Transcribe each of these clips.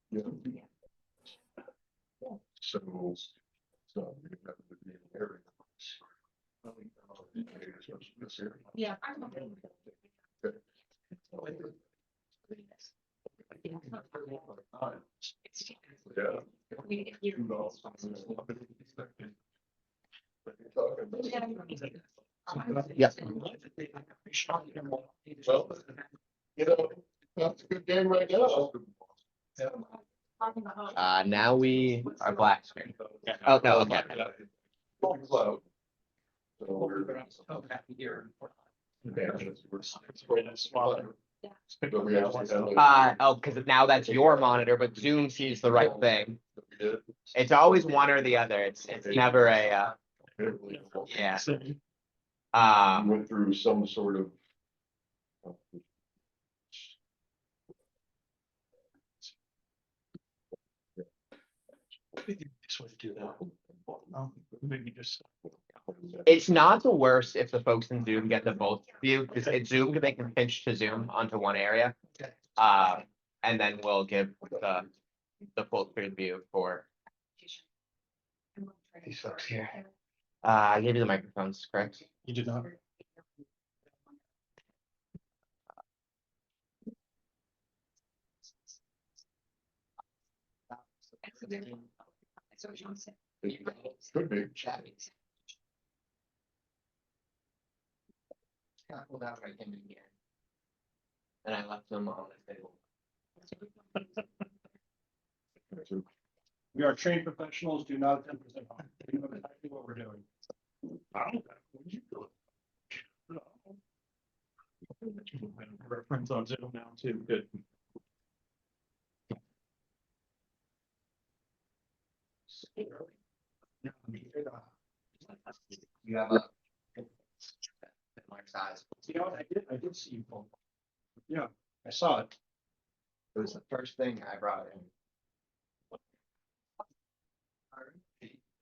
Yeah. So you have to be in the area. Yeah. Okay. Yeah. Well, you know, that's a good game right now. Now we are black screen. Oh, no, okay. Cloud. So we're. But we actually have- Oh, because now that's your monitor, but Zoom sees the right thing. It's always one or the other. It's never a, yeah. Went through some sort of. This way to do that. Maybe just. It's not the worst if the folks in Zoom get the both view, because in Zoom, they can pinch to zoom onto one area. And then we'll give the full screen view for these folks here. I gave you the microphones, correct? You did not. Could be. Pulled out right in here. And I left them on the table. We are trained professionals, do not attempt to. We know exactly what we're doing. Reference on Zoom now too, good. You have a large size. You know, I did see you. Paul. Yeah, I saw it. It was the first thing I brought in.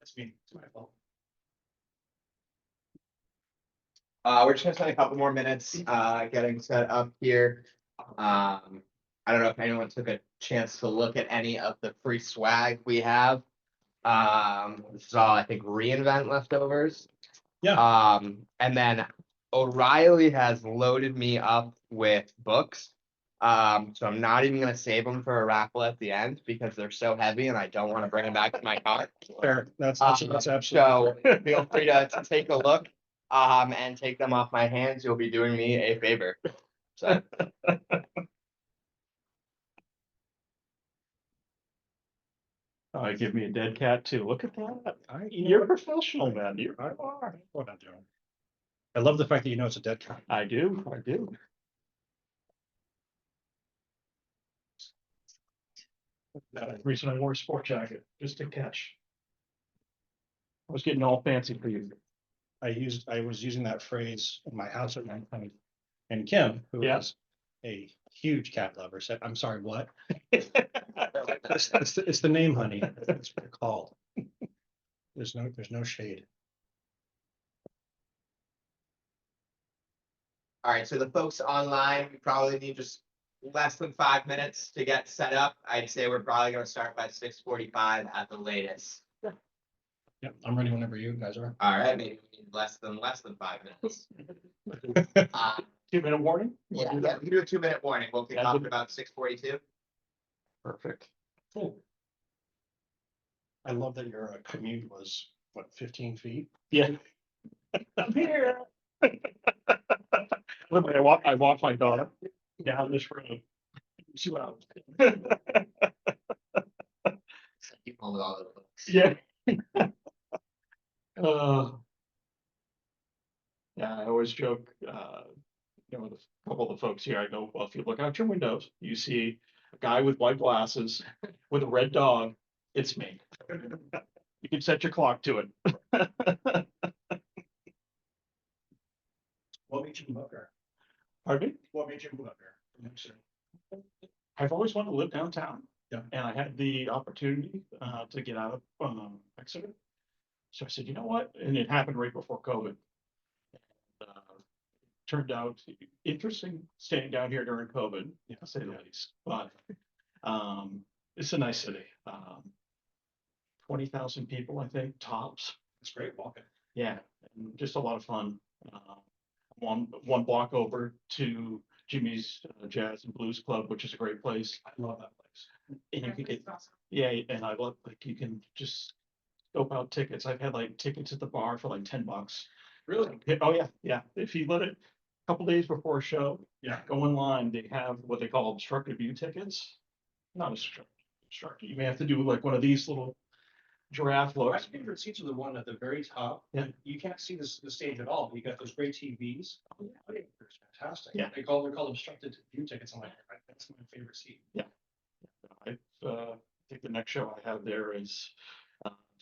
That's me, it's my fault. We're just gonna spend a couple more minutes, getting set up here. I don't know if anyone took a chance to look at any of the free swag we have. This is all, I think, reInvent leftovers. Yeah. And then O'Reilly has loaded me up with books. So I'm not even gonna save them for a raffle at the end because they're so heavy and I don't want to bring them back to my car. Fair, that's absolutely. So feel free to take a look, and take them off my hands. You'll be doing me a favor. So. Give me a dead cat too. Look at that. You're professional, man. You are. What I'm doing. I love the fact that you know it's a dead cat. I do. I do. The reason I wore a sport jacket, just to catch. I was getting all fancy for you. I was using that phrase in my house at one point. And Kim, who is a huge cat lover, said, "I'm sorry, what?" It's the name, honey. That's what it's called. There's no shade. All right, so the folks online, we probably need just less than 5 minutes to get set up. I'd say we're probably gonna start by 6:45 at the latest. Yeah, I'm ready whenever you guys are. All right, maybe we need less than 5 minutes. 2-minute warning? Yeah, we can do a 2-minute warning. We'll kick off at about 6:42. Perfect. Cool. I love that your commute was, what, 15 feet? Yeah. I'm here. I walk my dog down this road. 2 hours. You pulled all the books. Yeah. Yeah, I always joke, with a couple of the folks here, I go, well, if you look out your windows, you see a guy with white glasses with a red dog, it's me. You can set your clock to it. What made you move up here? Pardon me? What made you move up here? I've always wanted to live downtown. Yeah. And I had the opportunity to get out of Exeter. So I said, you know what? And it happened right before COVID. turned out interesting staying down here during COVID, to say the least, but it's a nice city. 20,000 people, I think, tops. It's great walking. Yeah, and just a lot of fun. Uh, one block over to Jimmy's Jazz and Blues Club, which is a great place. I love that place. And you can get, yeah, and I love, like, you can just scope out tickets. I've had like tickets at the bar for like $10. Really? Yeah, oh, yeah, yeah. If you let it a couple days before a show, Yeah. go in line, they have what they call obstructed view tickets. Not obstructed. You may have to do like one of these little giraffe My looks. favorite seats are the one at the very top. Yeah. You can't see the stage at all, but you got those great TVs. Oh, yeah, it's fantastic. Yeah. They're called obstructed view tickets. I'm like, that's my favorite seat. I think the next show I have there is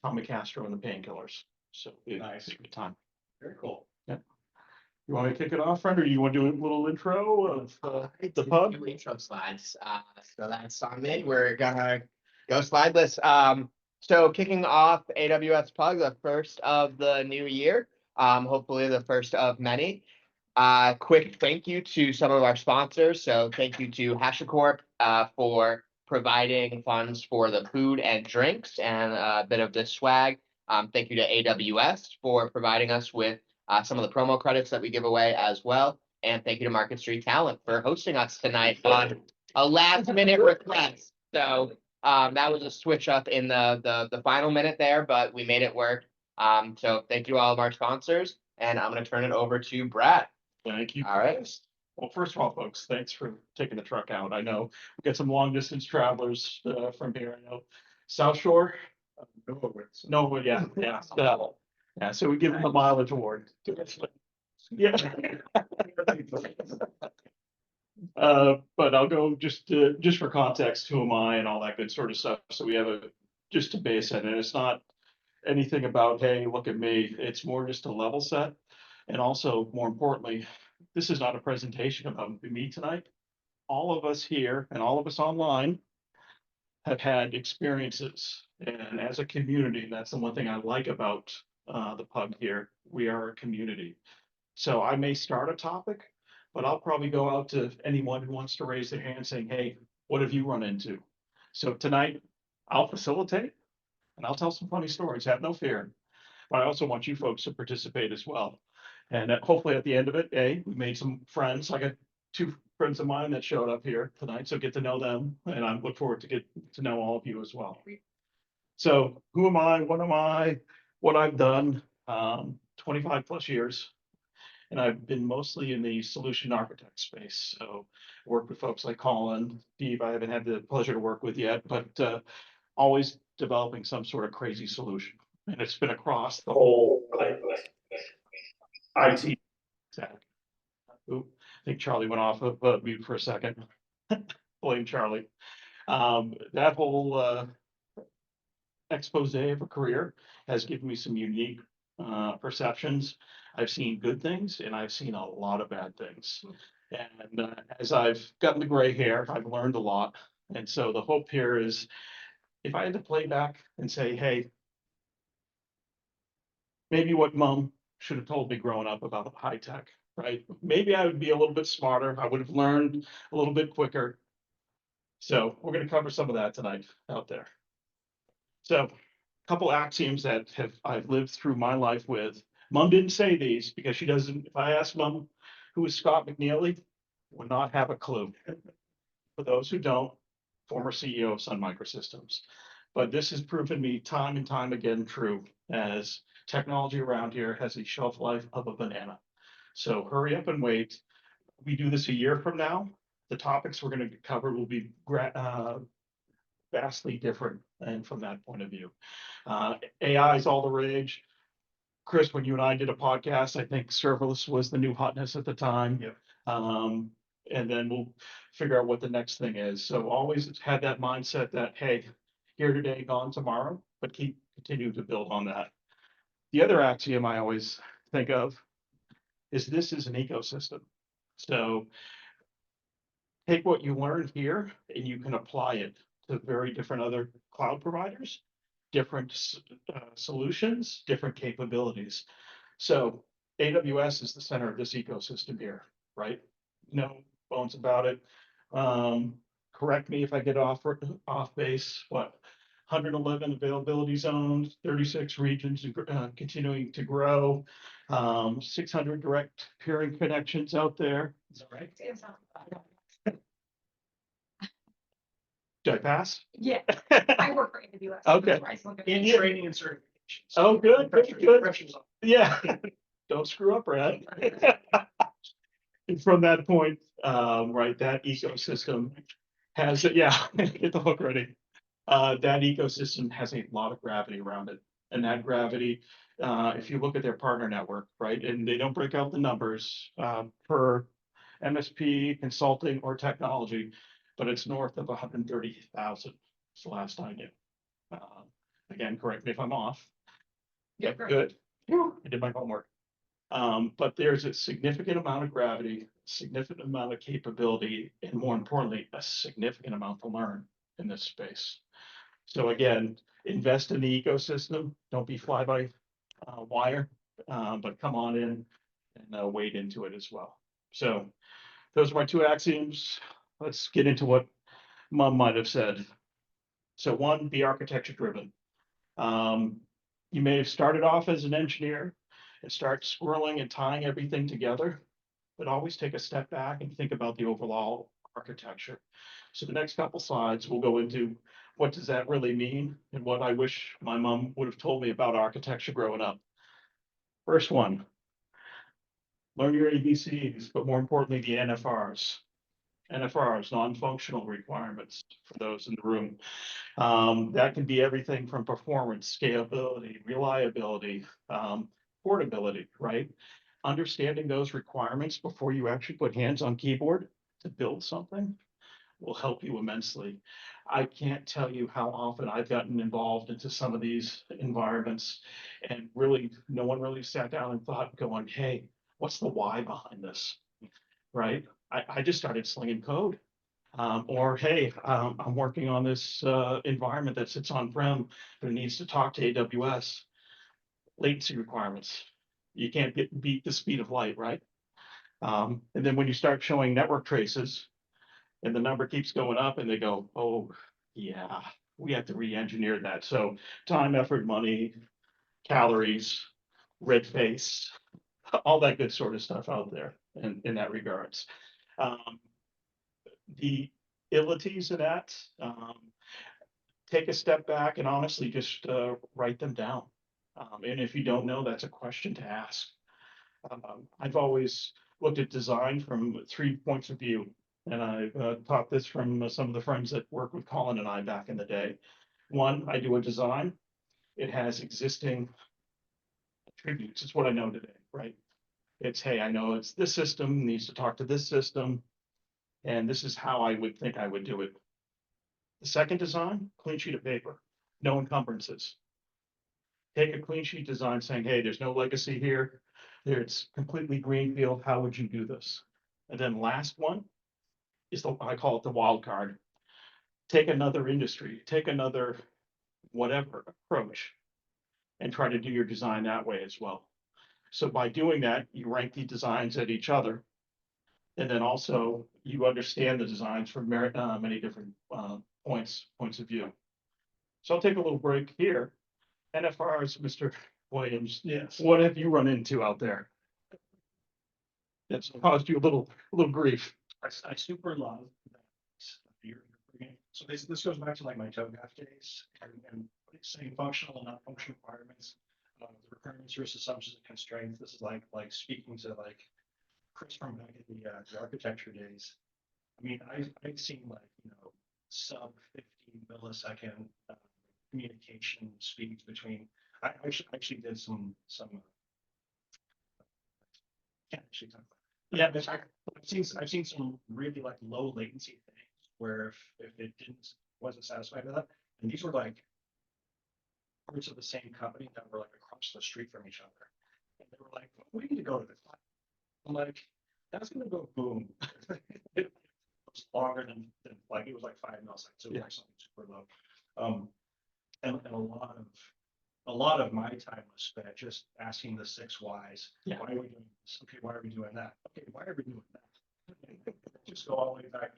Tommy Castro and the Painkillers. So Nice. it's a good time. Very cool. You want me to kick it off, friend, or you want to do a little intro of the pub? Two intro slides. So that's on me. We're gonna go slideless. So kicking off AWS Pug, the first of the new year. Hopefully the first of many. Quick thank you to some of our sponsors. So thank you to HashiCorp for providing funds for the food and drinks and a bit of this swag. Thank you to AWS for providing us with some of the promo credits that we give away as well. And thank you to Market Street Talent for hosting us tonight on a last minute request. So that was a switch up in the final minute there, but we made it work. So thank you to all of our sponsors, and I'm going to turn it over to Brad. Thank you. All right. Well, first of all, folks, thanks for taking the truck out. I know we got some long distance travelers from here. I know South Shore. No, but yeah, yeah. Yeah, so we give them the mileage award. Yeah. But I'll go just for context, who am I and all that good sort of stuff. So we have just a base set, and it's not anything about, hey, look at me. It's more just a level set. And also, more importantly, this is not a presentation about me tonight. All of us here and all of us online have had experiences, and as a community, that's the one thing I like about the pub here. We are a community. So I may start a topic, but I'll probably go out to anyone who wants to raise their hand saying, hey, what have you run into? So tonight I'll facilitate and I'll tell some funny stories, have no fear. But I also want you folks to participate as well. And hopefully at the end of it, we made some friends. I got two friends of mine that showed up here tonight, so get to know them. And I look forward to get to know all of you as well. So who am I? What am I? What I've done, 25 plus years. And I've been mostly in the solution architect space. So work with folks like Colin, Steve, I haven't had the pleasure to work with yet, but always developing some sort of crazy solution. And it's been across the whole IT stack. Ooh, I think Charlie went off of mute for a second. Blame Charlie. That whole expose of a career has given me some unique perceptions. I've seen good things and I've seen a lot of bad things. And as I've gotten the gray hair, I've learned a lot. And so the hope here is, if I had to play back and say, hey, maybe what mom should have told me growing up about high tech, right? Maybe I would be a little bit smarter. I would have learned a little bit quicker. So we're going to cover some of that tonight out there. So a couple axioms that I've lived through my life with. Mom didn't say these because she doesn't. If I asked Mom who is Scott McNeely, would not have a clue. For those who don't, former CEO of Sun Microsystems. But this has proven me time and time again true, as technology around here has a shelf life of a banana. So hurry up and wait. We do this a year from now. The topics we're going to cover will be vastly different, and from that point of view. AI is all the rage. Chris, when you and I did a podcast, I think serverless was the new hotness at the time. Yep. And then we'll figure out what the next thing is. So always had that mindset that, hey, here today, gone tomorrow, but continue to build on that. The other axiom I always think of is this is an ecosystem. So take what you learned here and you can apply it to very different other cloud providers, different solutions, different capabilities. So AWS is the center of this ecosystem here, right? No bones about it. Correct me if I get off base, what? 111 availability zones, 36 regions, continuing to grow. 600 direct peering connections out there. Is that right? Did I pass? Yeah, I work for AWS. Okay. That's where I still get- In training and certifications. Oh, good, good, good. Pressure's on. Yeah, don't screw up, Brad. And from that point, right, that ecosystem has, yeah, get the hook ready. That ecosystem has a lot of gravity around it. And that gravity, if you look at their partner network, right, and they don't break out the numbers per MSP, consulting, or technology, but it's north of 130,000. It's the last I knew. Again, correct me if I'm off. Yeah, Great. good. I did my homework. But there's a significant amount of gravity, significant amount of capability, and more importantly, a significant amount to learn in this space. So again, invest in the ecosystem. Don't be fly by wire, but come on in and wade into it as well. So those are my two axioms. Let's get into what Mom might have said. So one, be architecture driven. You may have started off as an engineer and start swirling and tying everything together, but always take a step back and think about the overall architecture. So the next couple slides, we'll go into what does that really mean and what I wish my mom would have told me about architecture growing up. First one, learn your ABCs, but more importantly, the NFRs. NFRs, non-functional requirements for those in the room. That can be everything from performance, scalability, reliability, portability, right? Understanding those requirements before you actually put hands on keyboard to build something will help you immensely. I can't tell you how often I've gotten involved into some of these environments and really, no one really sat down and thought going, hey, what's the why behind this, right? I just started slinging code. Or, hey, I'm working on this environment that sits on-prem, but it needs to talk to AWS. Latency requirements. You can't beat the speed of light, right? And then when you start showing network traces and the number keeps going up and they go, oh, yeah, we have to re-engineer that. So time, effort, money, calories, red face, all that good sort of stuff out there in that regards. The abilities of that, take a step back and honestly just write them down. And if you don't know, that's a question to ask. I've always looked at design from 3 points of view. And I've taught this from some of the friends that worked with Colin and I back in the day. One, I do a design. It has existing attributes. It's what I know today, right? It's, hey, I know it's this system needs to talk to this system. And this is how I would think I would do it. The second design, clean sheet of paper, no encumbrances. Take a clean sheet design saying, hey, there's no legacy here. It's completely greenfield. How would you do this? And then last one is I call it the wild card. Take another industry, take another whatever approach and try to do your design that way as well. So by doing that, you rank the designs at each other. And then also you understand the designs from many different points of view. So I'll take a little break here. NFRs, Mr. Williams. Yes. What have you run into out there? That's caused you a little grief. I super love that you're bringing. So this goes back to like my TOGAF days and saying functional and non-functional requirements, the requirements versus assumptions and constraints. This is like speaking to like Chris from back in the architecture days. I mean, I've seen like, sub 15 millisecond communication speeds between. I actually did some. Can't actually talk about. Yeah, but I've seen some really like low latency things where if it wasn't satisfied with that, and these were like parts of the same company that were like across the street from each other, and they were like, "We need to go to the cloud." I'm like, "That's gonna go boom." It was longer than like it was like 5 milliseconds, so it was like something super low. And a lot of my time was spent just asking the 6 whys. Yeah. Why are we doing this? Okay, why are we doing that? Okay, why are we doing that? Just go all the way back,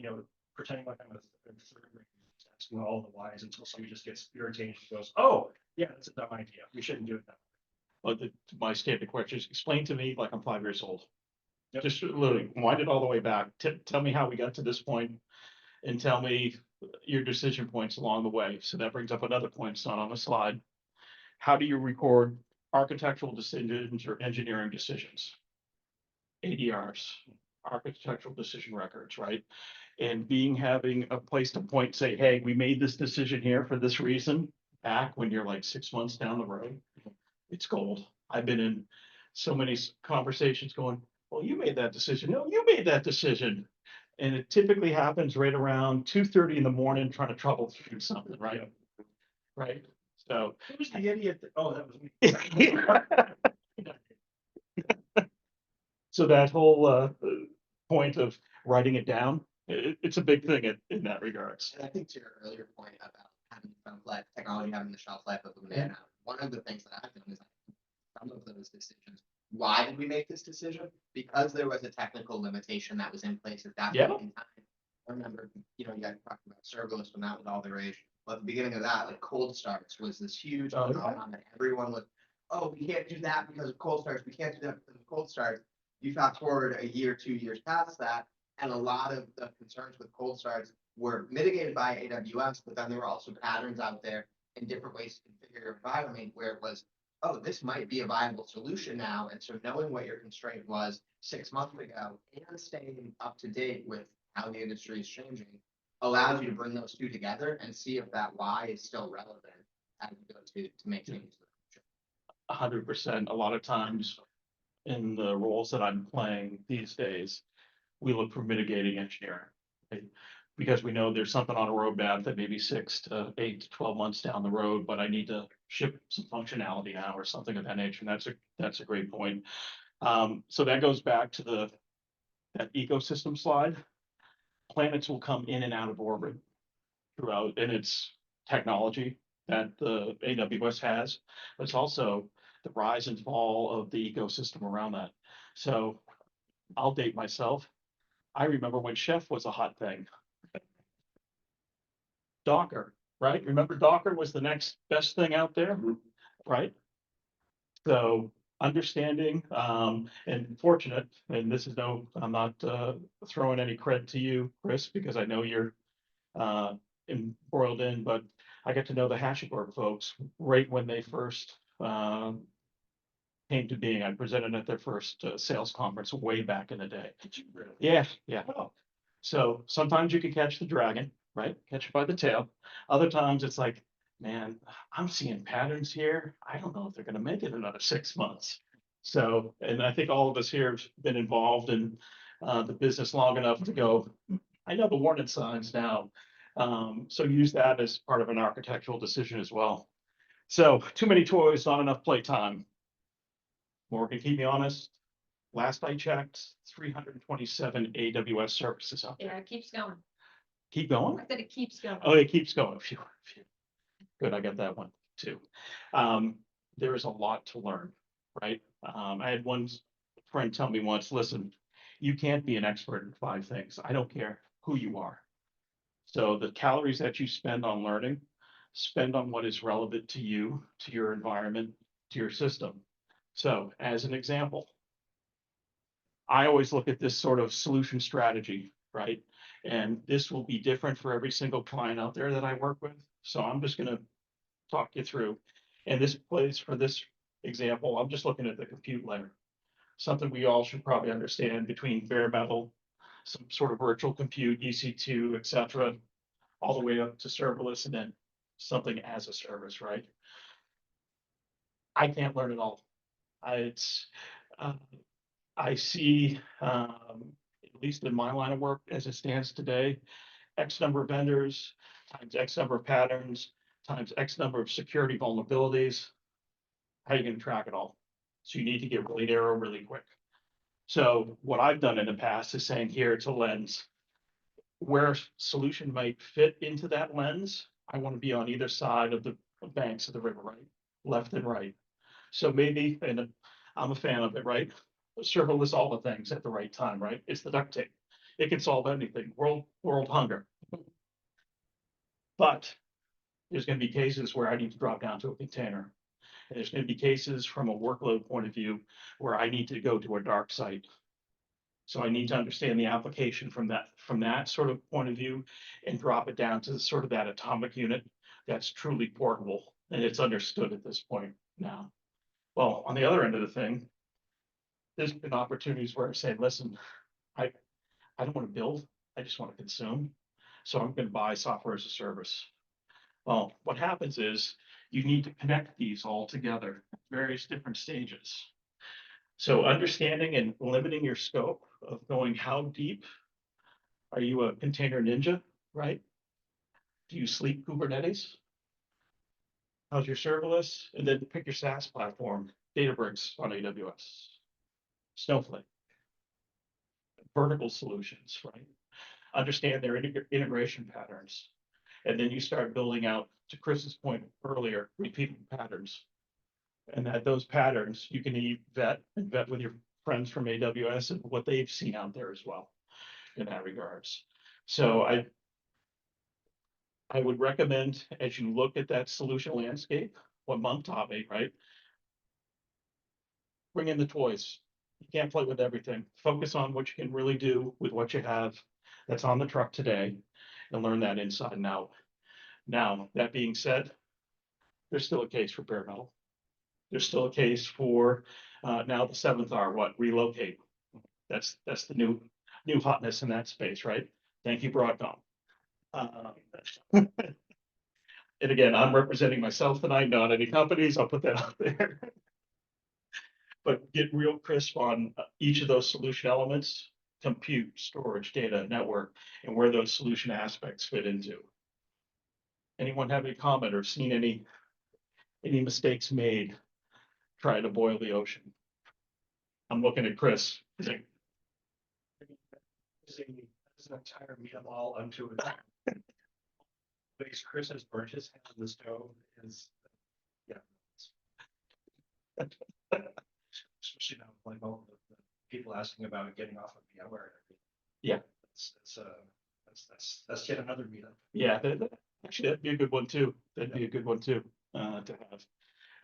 pretending like I'm a third grade, just asking all the whys until somebody just gets irritated and goes, oh, yeah, that's a dumb idea. We shouldn't do it that way. But my standard question is explain to me like I'm 5 years old. Yep. Just literally wind it all the way back. Tell me how we got to this point and tell me your decision points along the way. So that brings up another point. It's not on the slide. How do you record architectural decisions or engineering decisions? ADRs, architectural decision records, right? And having a place to point, say, hey, we made this decision here for this reason, back when you're like 6 months down the road, it's gold. I've been in so many conversations going, well, you made that decision. No, you made that decision. And it typically happens right around 2:30 in the morning, trying to troubleshoot something, right? Right. So Who's the idiot? Oh, that was me. so that whole point of writing it down, it's a big thing in that regards. And I think to your earlier point about having shelf life, technology having the shelf life of a banana, one of the things that I've done is some of those decisions. Why did we make this decision? Because there was a technical limitation that was in place at that Yeah. point in time. I remember, you guys talked about serverless when that was all the rage. But at the beginning of that, like cold starts was this huge Oh, yeah. phenomenon that everyone was, oh, we can't do that because of cold starts. We can't do that because of cold starts. You fast forward a year, 2 years past that, and a lot of the concerns with cold starts were mitigated by AWS, but then there were also patterns out there in different ways to configure your environment where it was, oh, this might be a viable solution now. And so knowing what your constraint was 6 months ago and staying up to date with how the industry is changing allows you to bring those two together and see if that why is still relevant as you go to make changes. 100%. A lot of times in the roles that I'm playing these days, we look for mitigating engineering. Right? Because we know there's something on a roadmap that may be 6 to 8 to 12 months down the road, but I need to ship some functionality now or something of that nature. And that's a great point. So that goes back to that ecosystem slide. Planets will come in and out of orbit throughout, and it's technology that the AWS has, but it's also the rise and fall of the ecosystem around that. So I'll date myself. I remember when Chef was a hot thing. Docker, right? Remember Docker was the next best thing out there, right? So understanding and fortunate, and this is I'm not throwing any credit to you, Chris, because I know you're embroiled in, but I got to know the HashiCorp folks right when they first came to being. I presented at their first sales conference way back in the day. Yeah, yeah. So sometimes you can catch the dragon, right? Catch it by the tail. Other times it's like, man, I'm seeing patterns here. I don't know if they're going to make it another 6 months. So, and I think all of us here have been involved in the business long enough to go, I know the warning signs now. So use that as part of an architectural decision as well. So too many toys, not enough playtime. Morgan, keep me honest. Last I checked, 327 AWS services out there. Yeah, it keeps going. Keep going? I said it keeps going. Oh, it keeps going. Phew, phew. Good, I got that one too. There is a lot to learn, right? I had one friend tell me once, listen, you can't be an expert in 5 things. I don't care who you are. So the calories that you spend on learning, spend on what is relevant to you, to your environment, to your system. So as an example, I always look at this sort of solution strategy, right? And this will be different for every single client out there that I work with. So I'm just going to talk you through. And this place for this example, I'm just looking at the compute layer. Something we all should probably understand between bare metal, some sort of virtual compute, EC2, et cetera, all the way up to serverless and then something as a service, right? I can't learn it all. I see, at least in my line of work as it stands today, X number of vendors times X number of patterns times X number of security vulnerabilities. How are you going to track it all? So you need to get really narrow really quick. So what I've done in the past is saying here it's a lens. Where a solution might fit into that lens, I want to be on either side of the banks of the river, right? left and right. So maybe, and I'm a fan of it, right? Serverless all the things at the right time, right? It's the duct tape. It can solve anything, world hunger. But there's gonna be cases where I need to drop down to a container. And there's gonna be cases from a workload point of view where I need to go to a dark site. So I need to understand the application from that sort of point of view and drop it down to sort of that atomic unit that's truly portable and it's understood at this point now. Well, on the other end of the thing, there's been opportunities where I say, listen, I, I don't want to build, I just want to consume. So I'm going to buy software as a service. Well, what happens is you need to connect these all together at various different stages. So understanding and limiting your scope of going how deep. Are you a container ninja, right? Do you sleep Kubernetes? How's your serverless? And then pick your SaaS platform, Databricks on AWS, Snowflake, vertical solutions, right? Understand their integration patterns. And then you start building out, to Chris's point earlier, repeatable patterns. And that those patterns you can vet with your friends from AWS and what they've seen out there as well in that regards. So I would recommend, as you look at that solution landscape, what Monk taught me, right? Bring in the toys. You can't play with everything. Focus on what you can really do with what you have that's on the truck today and learn that inside and out. Now, that being said, there's still a case for bare metal. There's still a case for now the seventh R, what? Relocate. That's the new hotness in that space, right? Thank you, Broadcom. And again, I'm representing myself tonight, not any companies. I'll put that out there. But get real crisp on each of those solution elements, compute, storage, data, network, and where those solution aspects fit into. Anyone have any comment or seen any mistakes made trying to boil the ocean? I'm looking at Chris. It's an entire meal all unto it. Because Chris has burnt his hand on the stove is, yeah. Especially now, like all the people asking about getting off of VMware. Yeah. That's yet another meetup. Yeah, actually, that'd be a good one too. That'd be a good one too, to have.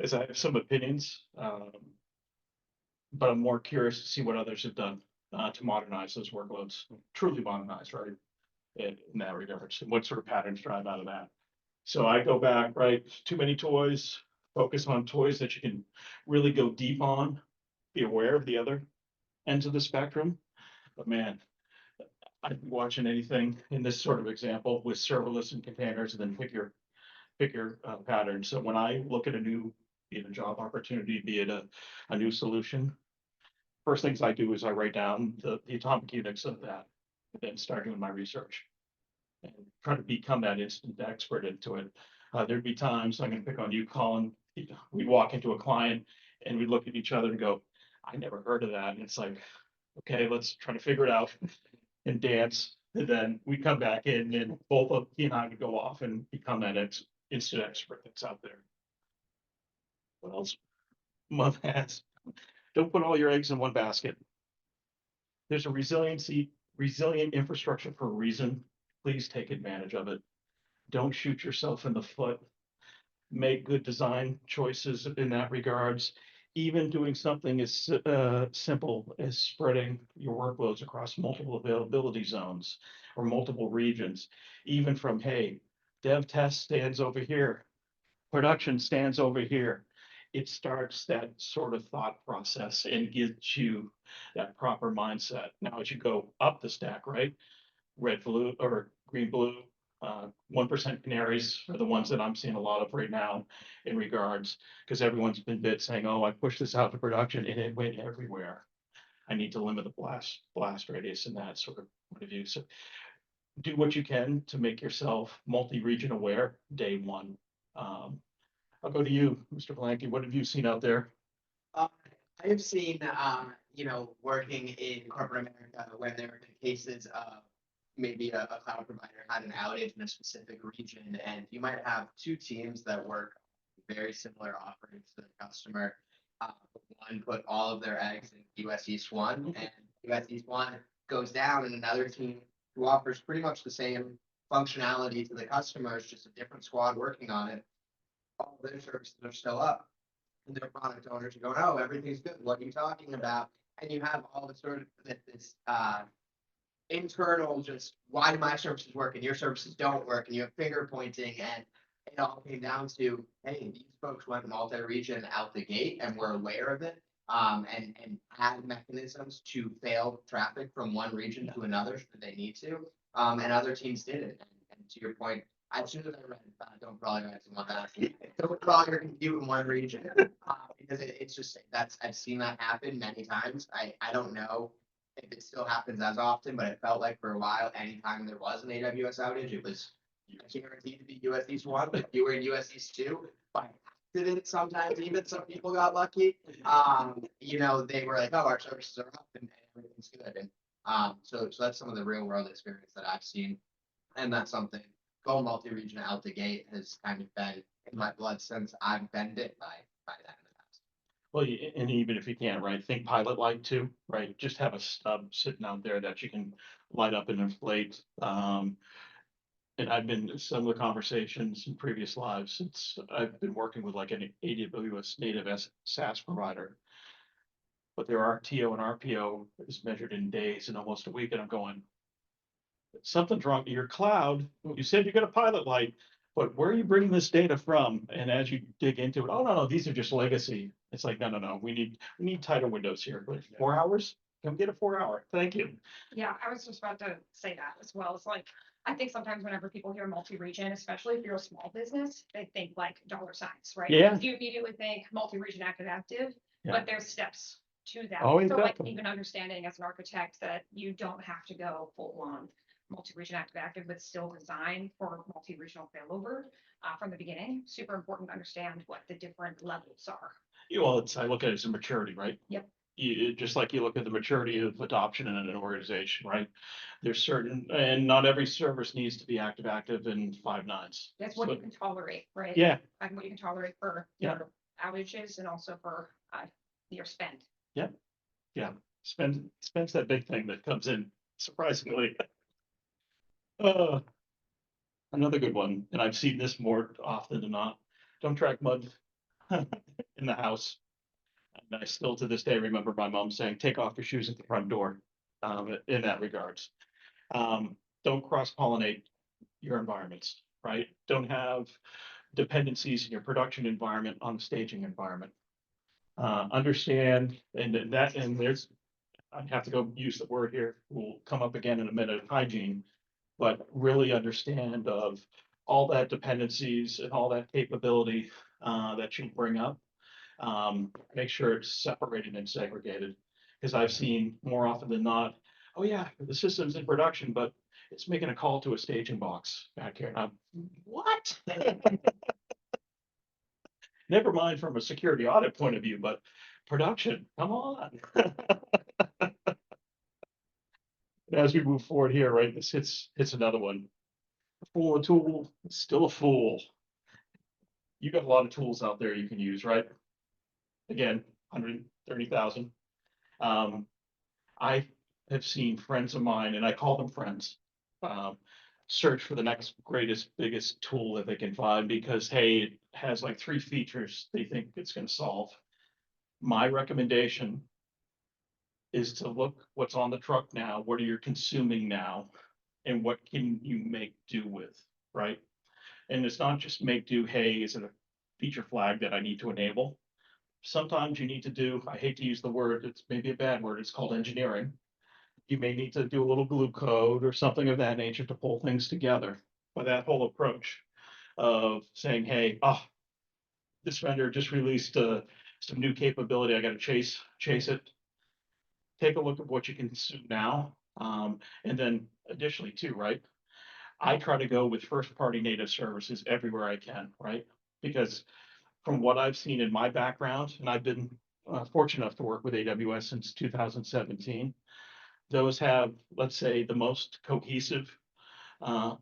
As I have some opinions, but I'm more curious to see what others have done, to modernize those workloads, truly modernize, right? In that regard, and what sort of patterns drive out of that. So I go back, right? Too many toys, focus on toys that you can really go deep on, be aware of the other ends of the spectrum. But man, I'd be watching anything in this sort of example with serverless and containers and then pick your pattern. So when I look at be it a job opportunity, be it a new solution, first things I do is I write down the atomic units of that, and then start doing my research and try to become that instant expert into it. There'd be times, I'm gonna pick on you, Colin, we'd walk into a client and we'd look at each other and go, I never heard of that. And it's like, okay, let's try to figure it out and dance. And then we come back in and both of he and I would go off and become that instant expert that's out there. What else? Mom has, don't put all your eggs in one basket. There's a resilient infrastructure for a reason. Please take advantage of it. Don't shoot yourself in the foot. Make good design choices in that regards. Even doing something as simple as spreading your workloads across multiple availability zones or multiple regions, even from, hey, dev test stands over here, production stands over here. It starts that sort of thought process and gets you that proper mindset. Now, as you go up the stack, right? Red, blue, or green, blue, 1% canaries are the ones that I'm seeing a lot of right now in regards, because everyone's been saying, oh, I pushed this out to production and it went everywhere. I need to limit the blast radius in that sort of point of view. So do what you can to make yourself multi-region aware day one. I'll go to you, Mr. Blanky. What have you seen out there? I have seen, working in corporate America when there are cases of maybe a cloud provider had an outage in a specific region, and you might have two teams that work very similar offerings to the customer. One put all of their eggs in US East One, and US East One goes down, and another team who offers pretty much the same functionality to the customers, just a different squad working on it. All their services are still up. And their product owners are going, oh, everything's good. What are you talking about? And you have all the sort of this internal, just why do my services work and your services don't work? And you have finger pointing, and it all came down to, hey, these folks went multi-region out the gate and were aware of it. And had mechanisms to fail traffic from one region to another should they need to. And other teams did it. And to your point, as soon as I read, don't crawl your eggs in one basket. Don't crawl your compute in one region. Because it's just, I've seen that happen many times. I don't know if it still happens as often, but it felt like for a while, anytime there was an AWS outage, it was guaranteed to be US East 1, but if you were in US East 2, by accident, sometimes even some people got lucky. They were like, oh, our services are up and everything's good. And so that's some of the real world experience that I've seen. And that's something going multi-region out the gate has kind of been in my blood since I've been bit by that in the past. Well, and even if you can't, right, think pilot light too, right? Just have a stub sitting out there that you can light up and inflate. And I've been in similar conversations in previous lives since I've been working with like an AWS native SaaS provider. But their RTO and RPO is measured in days and almost a week, and I'm going, something's wrong. Your cloud, you said you got a pilot light, but where are you bringing this data from? And as you dig into it, oh no, these are just legacy. It's like, no, we need tighter windows here. But 4 hours? Can we get a 4 hour? Thank you. Yeah, I was just about to say that as well. It's like, I think sometimes whenever people hear multi-region, especially if you're a small business, they think like dollar signs, right? Yeah. You immediately think multi-region active, Yeah. but there's steps to that. Oh, So like exactly. even understanding as an architect that you don't have to go full on multi-region active, but still design for multi-regional failover from the beginning. Super important to understand what the different levels are. Well, I look at it as a maturity, right? Yep. Just like you look at the maturity of adoption in an organization, right? There's certain, and not every service needs to be active in 5 nines. That's what So- you can tolerate, right? Yeah, And what you can tolerate for Yeah. your outages and also for your spend. spends that big thing that comes in surprisingly. Another good one, and I've seen this more often than not. Don't track mud in the house. And I still to this day remember my mom saying, take off your shoes at the front door, in that regards. Don't cross-pollinate your environments, right? Don't have dependencies in your production environment on the staging environment. Understand, and there's, I have to go use the word here, will come up again in a minute, hygiene, but really understand of all that dependencies and all that capability that you bring up. Make sure it's separated and segregated, because I've seen more often than not, oh yeah, the system's in production, but it's making a call to a staging box back here. And I'm, what? Never mind from a security audit point of view, but production, come on. As we move forward here, right, this hits another one. A fool a tool, still a fool. You got a lot of tools out there you can use, right? Again, 130,000. I have seen friends of mine, and I call them friends, search for the next greatest, biggest tool that they can find because, hey, it has like 3 features they think it's going to solve. My recommendation is to look what's on the truck now, what are you consuming now, and what can you make do with, right? And it's not just make do, hey, is it a feature flag that I need to enable? Sometimes you need to do, I hate to use the word, it's maybe a bad word, it's called engineering. You may need to do a little glue code or something of that nature to pull things together. But that whole approach of saying, hey, this vendor just released some new capability, I got to chase it. Take a look at what you can consume now. And then additionally too, right? I try to go with first party native services everywhere I can, right? Because from what I've seen in my background, and I've been fortunate enough to work with AWS since 2017, those have, let's say, the most cohesive,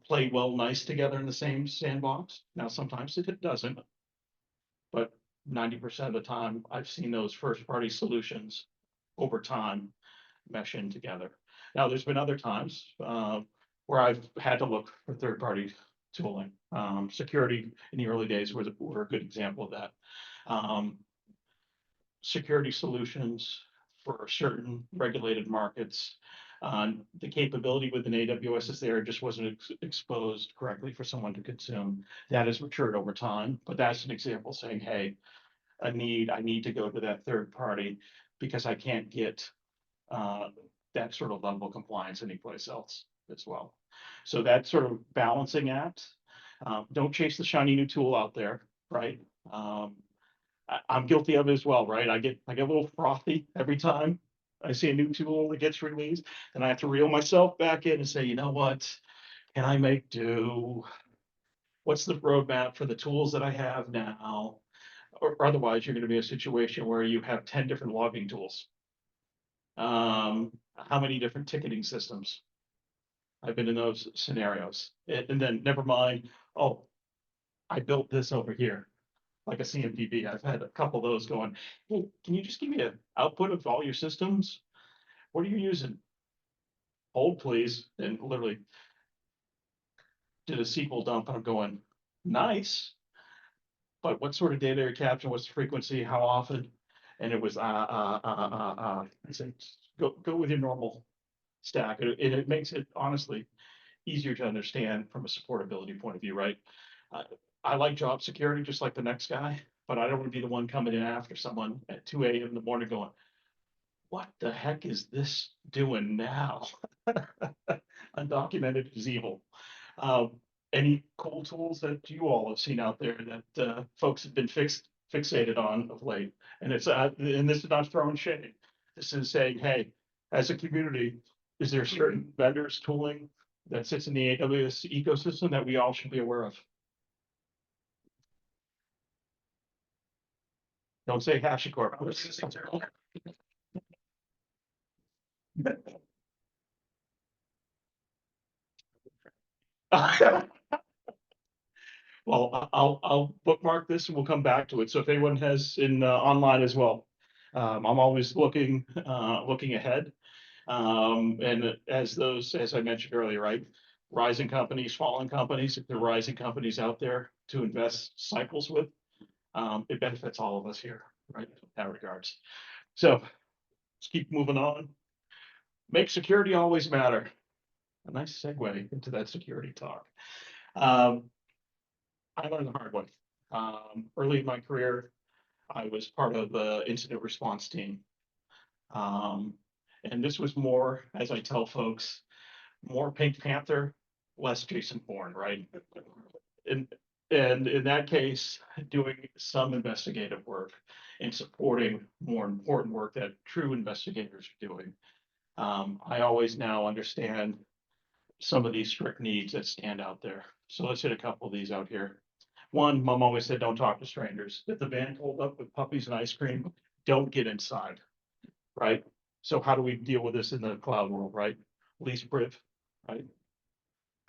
play well nice together in the same sandbox. Now, sometimes it doesn't. but 90% of the time, I've seen those first-party solutions over time mesh in together. Now, there's been other times where I've had to look for third-party tooling. Security in the early days were a good example of that. Security solutions for certain regulated markets. The capability within AWS is there, just wasn't exposed correctly for someone to consume. That has matured over time, but that's an example saying, hey, I need to go to that third party because I can't get that sort of level of compliance anyplace else as well. So that sort of balancing act. Don't chase the shiny new tool out there, right? I'm guilty of it as well, right? I get a little frothy every time I see a new tool that gets released, and I have to reel myself back in and say, you know what? Can I make do? What's the roadmap for the tools that I have now? Or otherwise, you're going to be in a situation where you have 10 different logging tools. How many different ticketing systems? I've been in those scenarios. And then never mind, oh, I built this over here, like a CMDB. I've had a couple of those going, hey, can you just give me an output of all your systems? What are you using? Hold, please. And literally did a SQL dump and I'm going, nice. But what sort of data are you capturing? What's the frequency? How often? And it was, I said, go with your normal stack. And it makes it honestly easier to understand from a supportability point of view, right? I like job security just like the next guy, but I don't want to be the one coming in after someone at 2 a.m. in the morning going, what the heck is this doing now? Undocumented is evil. Any cool tools that you all have seen out there that folks have been fixated on of late? And and this is not throwing shade. This is saying, hey, as a community, is there certain vendors tooling that sits in the AWS ecosystem that we all should be aware of? Don't say HashiCorp. Well, I'll bookmark this and we'll come back to it. So if anyone has in online as well, I'm always looking ahead. And as I mentioned earlier, right? Rising companies, falling companies, if there are rising companies out there to invest cycles with, it benefits all of us here, right? In that regards. So let's keep moving on. Make security always matter. A nice segue into that security talk. I learned the hard way. Early in my career, I was part of the incident response team. And this was more, as I tell folks, more Pink Panther, less Jason Bourne, right? And in that case, doing some investigative work and supporting more important work that true investigators are doing. I always now understand some of these strict needs that stand out there. So let's hit a couple of these out here. One, mom always said, don't talk to strangers. If the van pulled up with puppies and ice cream, don't get inside, right? So how do we deal with this in the cloud world, right? Least priv, right?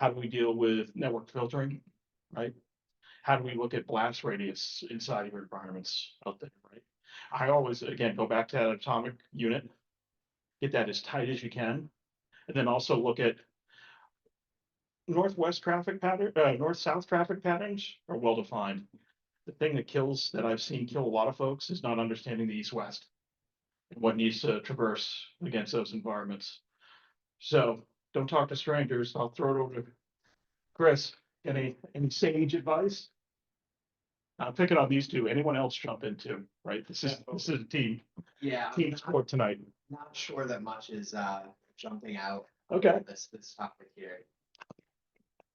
How do we deal with network filtering, right? How do we look at blast radius inside of your environments out there, right? I always, again, go back to that atomic unit, get that as tight as you can, and then also look at north-south traffic patterns are well defined. The thing that I've seen kill a lot of folks is not understanding the east-west and what needs to traverse against those environments. So don't talk to strangers. I'll throw it over to Chris. Any sage advice? I'm picking on these two. Anyone else jump into, right? This is a team sport tonight. Not sure that much is jumping out. Okay. This topic here.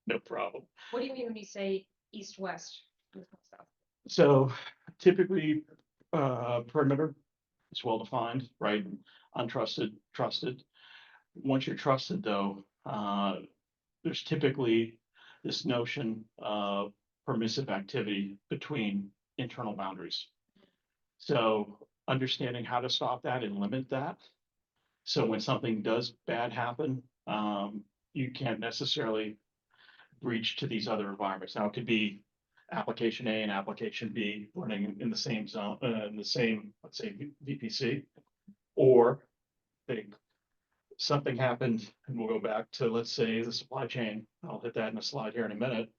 No problem. What do you mean when you say east-west? So typically, perimeter is well defined, right? Untrusted, trusted. Once you're trusted though, there's typically this notion of permissive activity between internal boundaries. So understanding how to stop that and limit that. So when something does bad happen, you can't necessarily breach to these other environments. Now it could be application A and application B running in the same zone, in the same, let's say, VPC. Or they, something happened, and we'll go back to, let's say, the supply chain. I'll hit that in a slide here in a minute.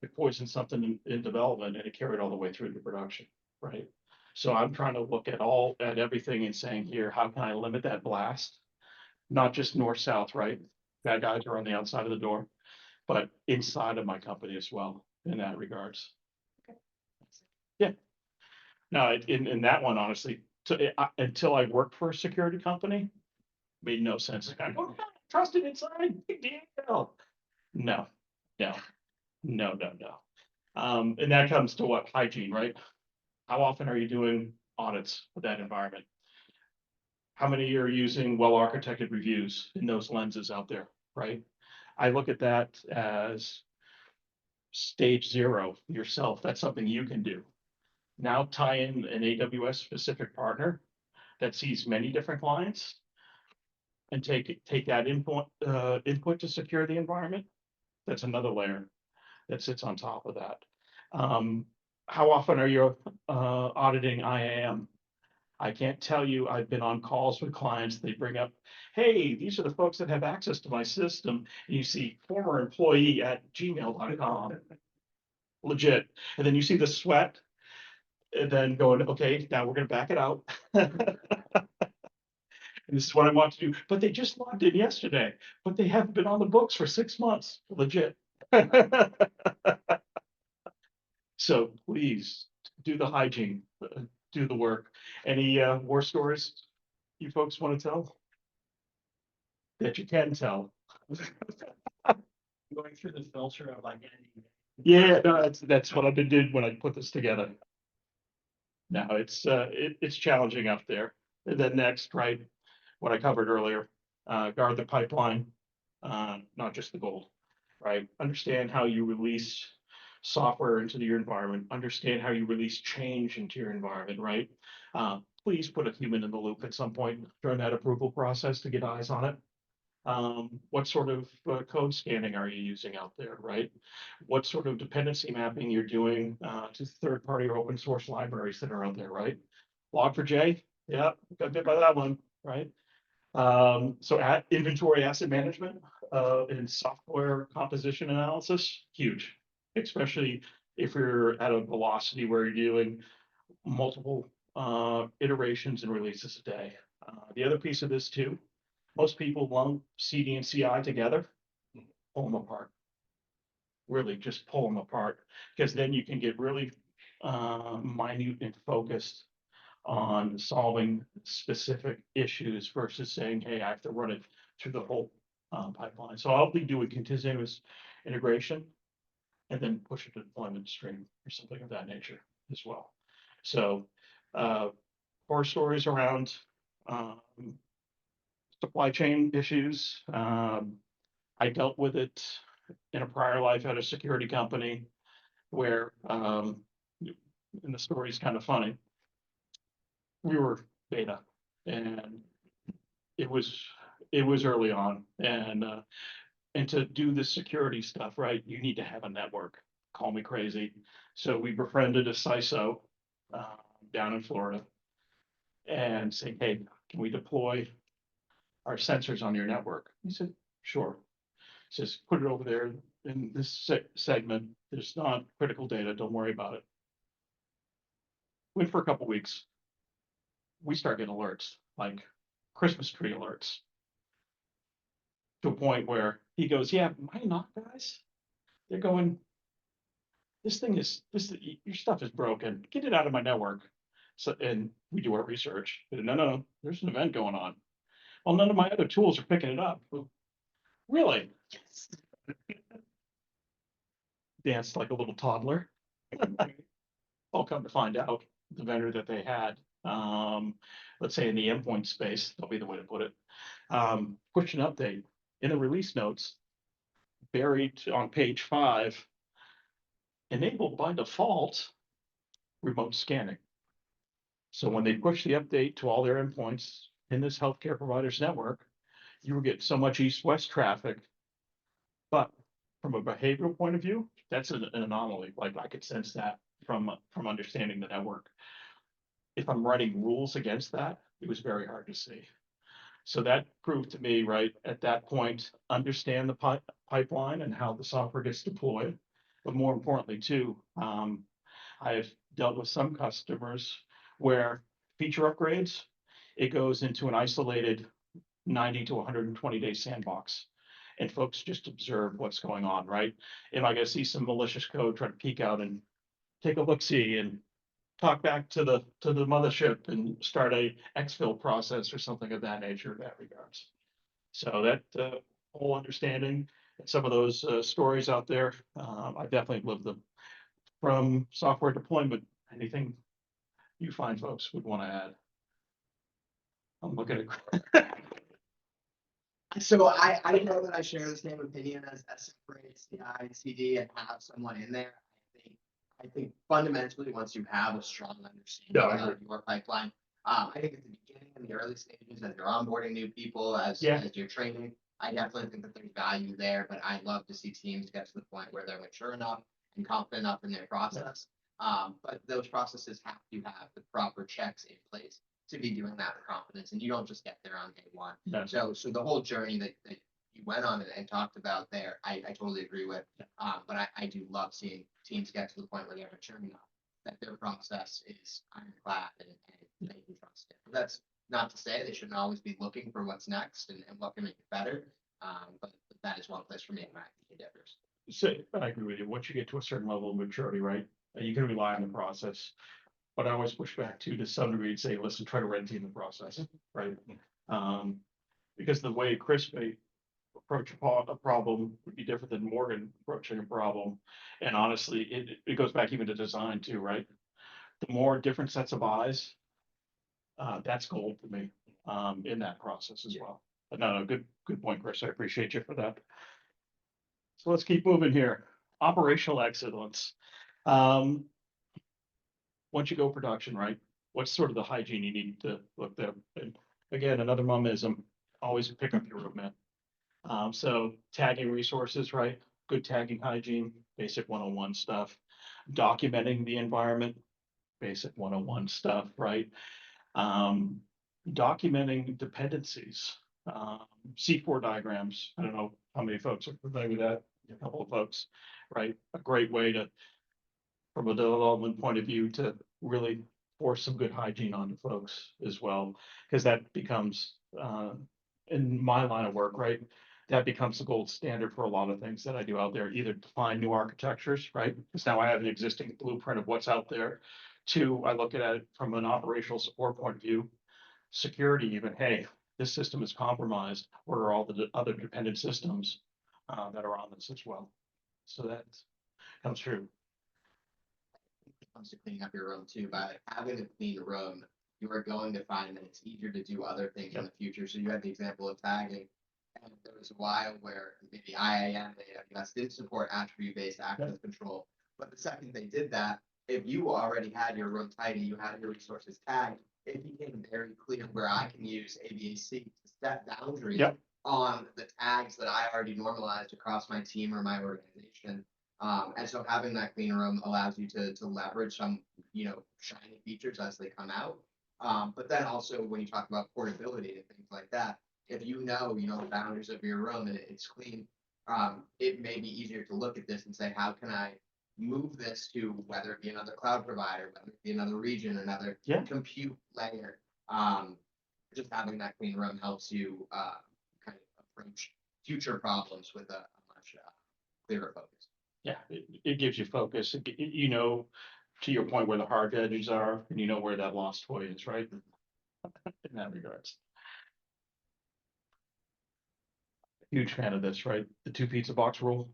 It poisoned something in development and it carried all the way through to production, right? So I'm trying to look at everything and saying here, how can I limit that blast? Not just north-south, right? Bad guys are on the outside of the door, but inside of my company as well in that regards. Yeah. No, in that one, honestly, until I worked for a security company, made no sense. I go, trusted inside, big deal. No, no, no. And that comes to what, hygiene, right? How often are you doing audits of that environment? How many are using well-architected reviews in those lenses out there, right? I look at that as stage 0 yourself. That's something you can do. Now tie in an AWS specific partner that sees many different clients and take that input to secure the environment. That's another layer that sits on top of that. How often are you auditing IAM? I can't tell you, I've been on calls with clients, they bring up, hey, these are the folks that have access to my system. And you see former employee at gmail.com, legit. And then you see the sweat and then going, okay, now we're gonna back it out. And this is what I want to do, but they just logged in yesterday, but they haven't been on the books for 6 months, legit. So please do the hygiene, do the work. Any war stories you folks want to tell? That you can tell. Going through the filter of like. Yeah, no, that's what I've been doing when I put this together. Now it's challenging up there. And then next, right, what I covered earlier, guard the pipeline, not just the gold, right? Understand how you release software into your environment, understand how you release change into your environment, right? Please put a human in the loop at some point during that approval process to get eyes on it. What sort of code scanning are you using out there, right? What sort of dependency mapping you're doing to third-party or open source libraries that are out there, right? Log4j, yeah, got bit by that one, right? So at inventory asset management and software composition analysis, huge, especially if you're at a velocity where you're doing multiple iterations and releases a day. The other piece of this too, most people lump CD and CI together, pull them apart. Really just pull them apart, because then you can get really minute and focused on solving specific issues versus saying, hey, I have to run it through the whole pipeline. So I'll be doing continuous integration and then push it to deployment stream or something of that nature as well. So horror stories around supply chain issues. I dealt with it in a prior life at a security company where, and the story is kind of funny. We were beta and it was early on, and to do the security stuff, right, you need to have a network. Call me crazy. So we befriended a CISO down in Florida and saying, hey, can we deploy our sensors on your network? He said, sure. He says, put it over there in this segment. There's not critical data. Don't worry about it. Went for a couple weeks. We start getting alerts, like Christmas tree alerts, to a point where he goes, yeah, my knock guys, they're going, your stuff is broken. Get it out of my network. So, and we do our research. No, there's an event going on. Well, none of my other tools are picking it up. Really? Yes. Danced like a little toddler. I'll come to find out the vendor that they had, let's say in the endpoint space, that'll be the way to put it. Push an update in the release notes, buried on page 5, enabled by default remote scanning. So when they push the update to all their endpoints in this healthcare provider's network, you will get so much east-west traffic, but from a behavioral point of view, that's an anomaly. Like I could sense that from understanding the network. If I'm writing rules against that, it was very hard to see. So that proved to me, right, at that point, understand the pipeline and how the software gets deployed. But more importantly, too, I've dealt with some customers where feature upgrades, it goes into an isolated 90 to 120 day sandbox. And folks just observe what's going on, right? Am I gonna see some malicious code, try to peek out and take a look-see and talk back to the mothership and start a exfil process or something of that nature in that regards. So that whole understanding and some of those stories out there, I definitely lived them. From software deployment, anything you find folks would want to add? I'm looking at. So I don't know that I share the same opinion as separate CI, CD and have someone in there. I think fundamentally, once you have a strong Yeah, I understanding of your pipeline, I think at the beginning, in the early stages, as you're onboarding new people, as you're training, I definitely think that there's value there, but I'd love to see teams get to the point where they're mature enough and confident enough in their process. But those processes have to have the proper checks in place to be doing that with confidence, and you don't just get there on day one. No. So the whole journey that you went on and talked about there, I totally agree with. But I do love seeing teams get to the point where they're mature enough that their process is ironclad and they can trust it. But that's not to say they shouldn't always be looking for what's next and what can make it better. But that is one place for me in my opinion differs. So I agree with you. Once you get to a certain level of maturity, right, you can rely on the process. But I always push back to some degree and say, listen, try to red team the process, right? Because the way Chris may approach a problem would be different than Morgan approaching a problem. And honestly, it goes back even to design too, right? The more different sets of eyes, that's gold for me in that process as well. But no, good point, Chris. I appreciate you for that. So let's keep moving here. Operational excellence. Once you go production, right? What's sort of the hygiene you need to look there? And again, another mumism, always pick up your roadmap. So tagging resources, right? Good tagging hygiene, basic 101 stuff. Documenting the environment, basic 101 stuff, right? Documenting dependencies, C4 diagrams. I don't know how many folks are familiar with that. A couple of folks, right? A great way to, from a development point of view, to really force some good hygiene onto folks as well, because that becomes, in my line of work, right? That becomes the gold standard for a lot of things that I do out there, either define new architectures, right? Because now I have an existing blueprint of what's out there. Two, I look at it from an operational support point of view, security even, hey, this system is compromised. What are all the other dependent systems that are on this as well? So that comes true. It comes to cleaning up your room too. By having a clean room, you are going to find that it's easier to do other things in the future. So you had the example of tagging. And there was a while where maybe IAM and AWS didn't support attribute-based access control. But the second they did that, if you already had your room tidy, you had your resources tagged, it became very clear where I can use ABAC to set boundaries on the tags that I already normalized across my team or my organization. And so having that clean room allows you to leverage some, shiny features as they come out. But then also when you talk about portability and things like that, if you know the boundaries of your room and it's clean, it may be easier to look at this and say, how can I move this to whether it be another cloud provider, whether it be another region, another compute layer. Just having that clean room helps you kind of approach future problems with a much clearer focus. Yeah, it gives you focus. To your point, where the hard edges are, and you know where that lost toy is, right? In that regards. Huge fan of this, right? The 2 pizza box rule.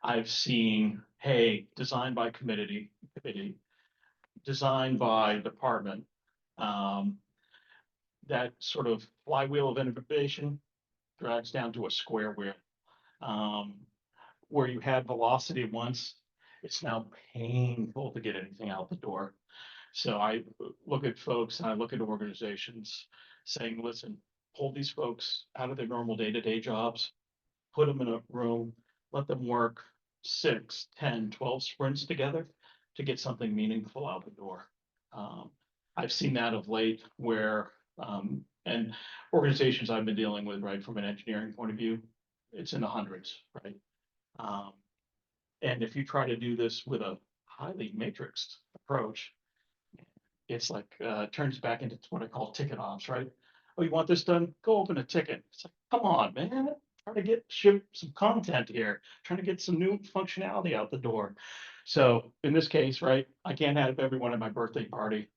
I've seen, hey, designed by committee, designed by department. That sort of flywheel of innovation drags down to a square wheel. Where you had velocity once, it's now painful to get anything out the door. So I look at folks and I look at organizations saying, listen, pull these folks out of their normal day-to-day jobs, put them in a room, let them work 6, 10, 12 sprints together to get something meaningful out the door. I've seen that of late where, and organizations I've been dealing with, right, from an engineering point of view, it's in the hundreds, right? Um, and if you try to do this with a highly matrixed approach, it's like, turns back into what I call ticket ops, right? Oh, you want this done? Go open a ticket. It's like, come on, man. Trying to ship some content here, trying to get some new functionality out the door. So in this case, right, I can't have everyone at my birthday party.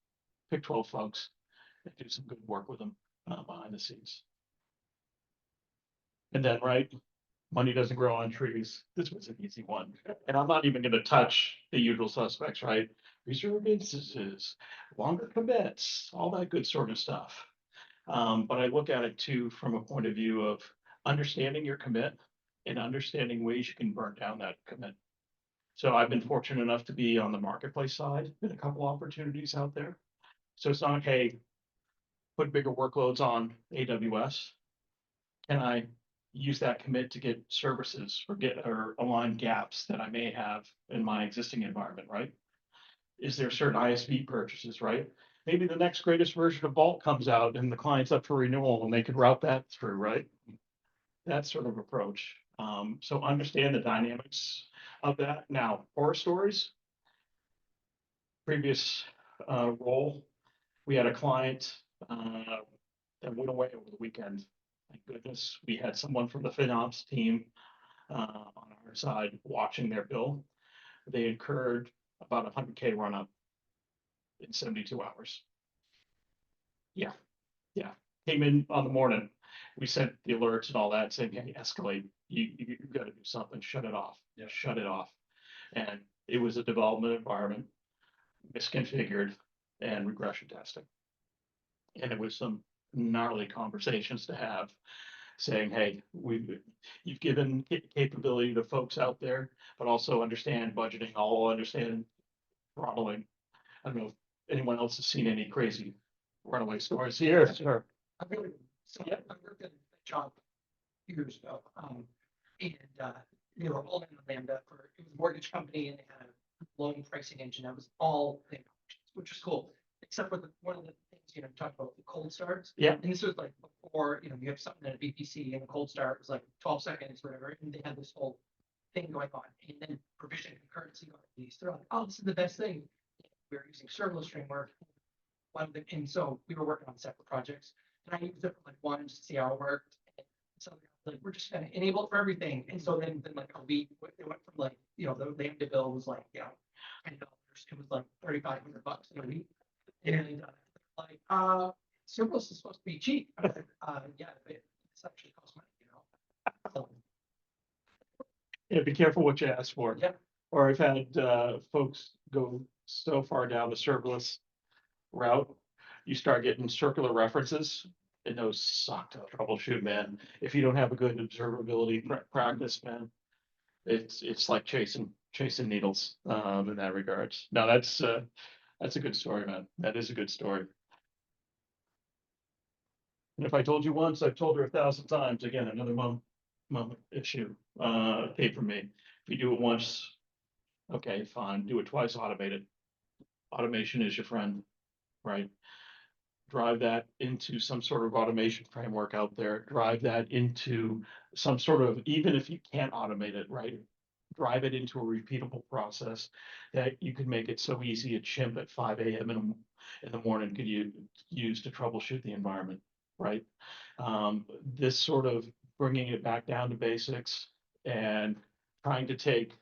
Pick 12 folks and do some good work with them behind the scenes. And then, right, money doesn't grow on trees. This was an easy one. And I'm not even going to touch the usual suspects, right? Reserve instances, longer commits, all that good sort of stuff. But I look at it too from a point of view of understanding your commit and understanding ways you can burn down that commit. So I've been fortunate enough to be on the marketplace side in a couple opportunities out there. So it's not, hey, put bigger workloads on AWS. Can I use that commit to get services or align gaps that I may have in my existing environment, right? Is there certain ISV purchases, right? Maybe the next greatest version of Vault comes out and the client's up for renewal and they could route that through, right? That sort of approach. So understand the dynamics of that. Now, horror stories. Previous role, we had a client that went away over the weekend. Thank goodness, we had someone from the FinOps team on our side watching their bill. They incurred about 100K run up in 72 hours. Yeah, came in on the morning. We sent the alerts and all that saying, hey, escalate. You've got to do something. Shut it off. Yeah. Shut it off. And it was a development environment, misconfigured, and regression testing. And it was some gnarly conversations to have, saying, hey, you've given capability to folks out there, but also understand budgeting, all understand throttling. I don't know if anyone else has seen any crazy runaway stories here. Sure. I really, so Yeah. I worked at a job years ago, and, they were all in Lambda for, it was a mortgage company and they had a loan pricing engine that was all, Lambda, which is cool. Except for one of the things, talk about the cold starts. Yeah. And this was like before, you have something at a VPC and a cold start was like 12 seconds, whatever, and they had this whole thing going on. And then provision concurrency got released. They're like, oh, this is the best thing. We were using serverless framework. And so we were working on separate projects. And I used it for like one just to see how it worked. And so like we're just gonna enable it for everything. And so then like a week, it went from like, the Lambda bill was like, $10. It was like $3,500 in a week. And like, serverless is supposed to be cheap. I was like, yeah, it's actually costs money, So, Yeah, be careful what you ask for. yeah. Or I've had folks go so far down the serverless route, you start getting circular references, and those suck to troubleshoot, man. If you don't have a good observability practice, man, it's like chasing needles in that regards. Now that's a good story, man. That is a good story. And if I told you once, I've told her 1,000 times. Again, another mom issue. Pay for me. If you do it once, okay, fine. Do it twice, automate it. Automation is your friend, right? Drive that into some sort of automation framework out there. Drive that into some sort of, even if you can't automate it, right? Drive it into a repeatable process that you can make it so easy a chimp at 5 a.m. in the morning could use to troubleshoot the environment, right? This sort of bringing it back down to basics and trying to take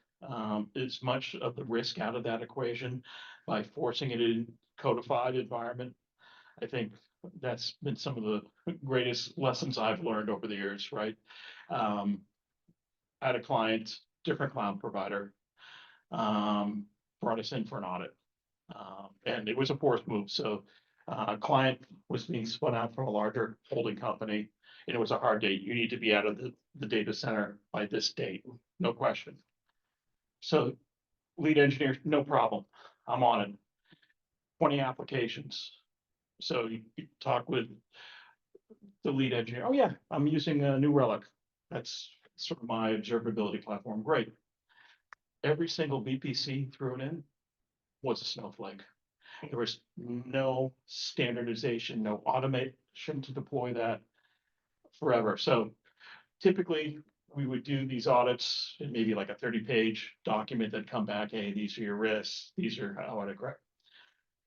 as much of the risk out of that equation by forcing it in codified environment. I think that's been some of the greatest lessons I've learned over the years, right? I had a client, different cloud provider, brought us in for an audit. And it was a forced move. So client was being spun out from a larger holding company, and it was a hard date. You need to be out of the data center by this date, no question. So lead engineer, no problem. I'm on it. 20 applications. So you talk with the lead engineer. Oh yeah, I'm using a New Relic. That's sort of my observability platform, great. Every single VPC threw it in was a snowflake. There was no standardization, no automation to deploy that forever. So typically, we would do these audits in maybe like a 30-page document that come back, hey, these are your risks, these are how I correct.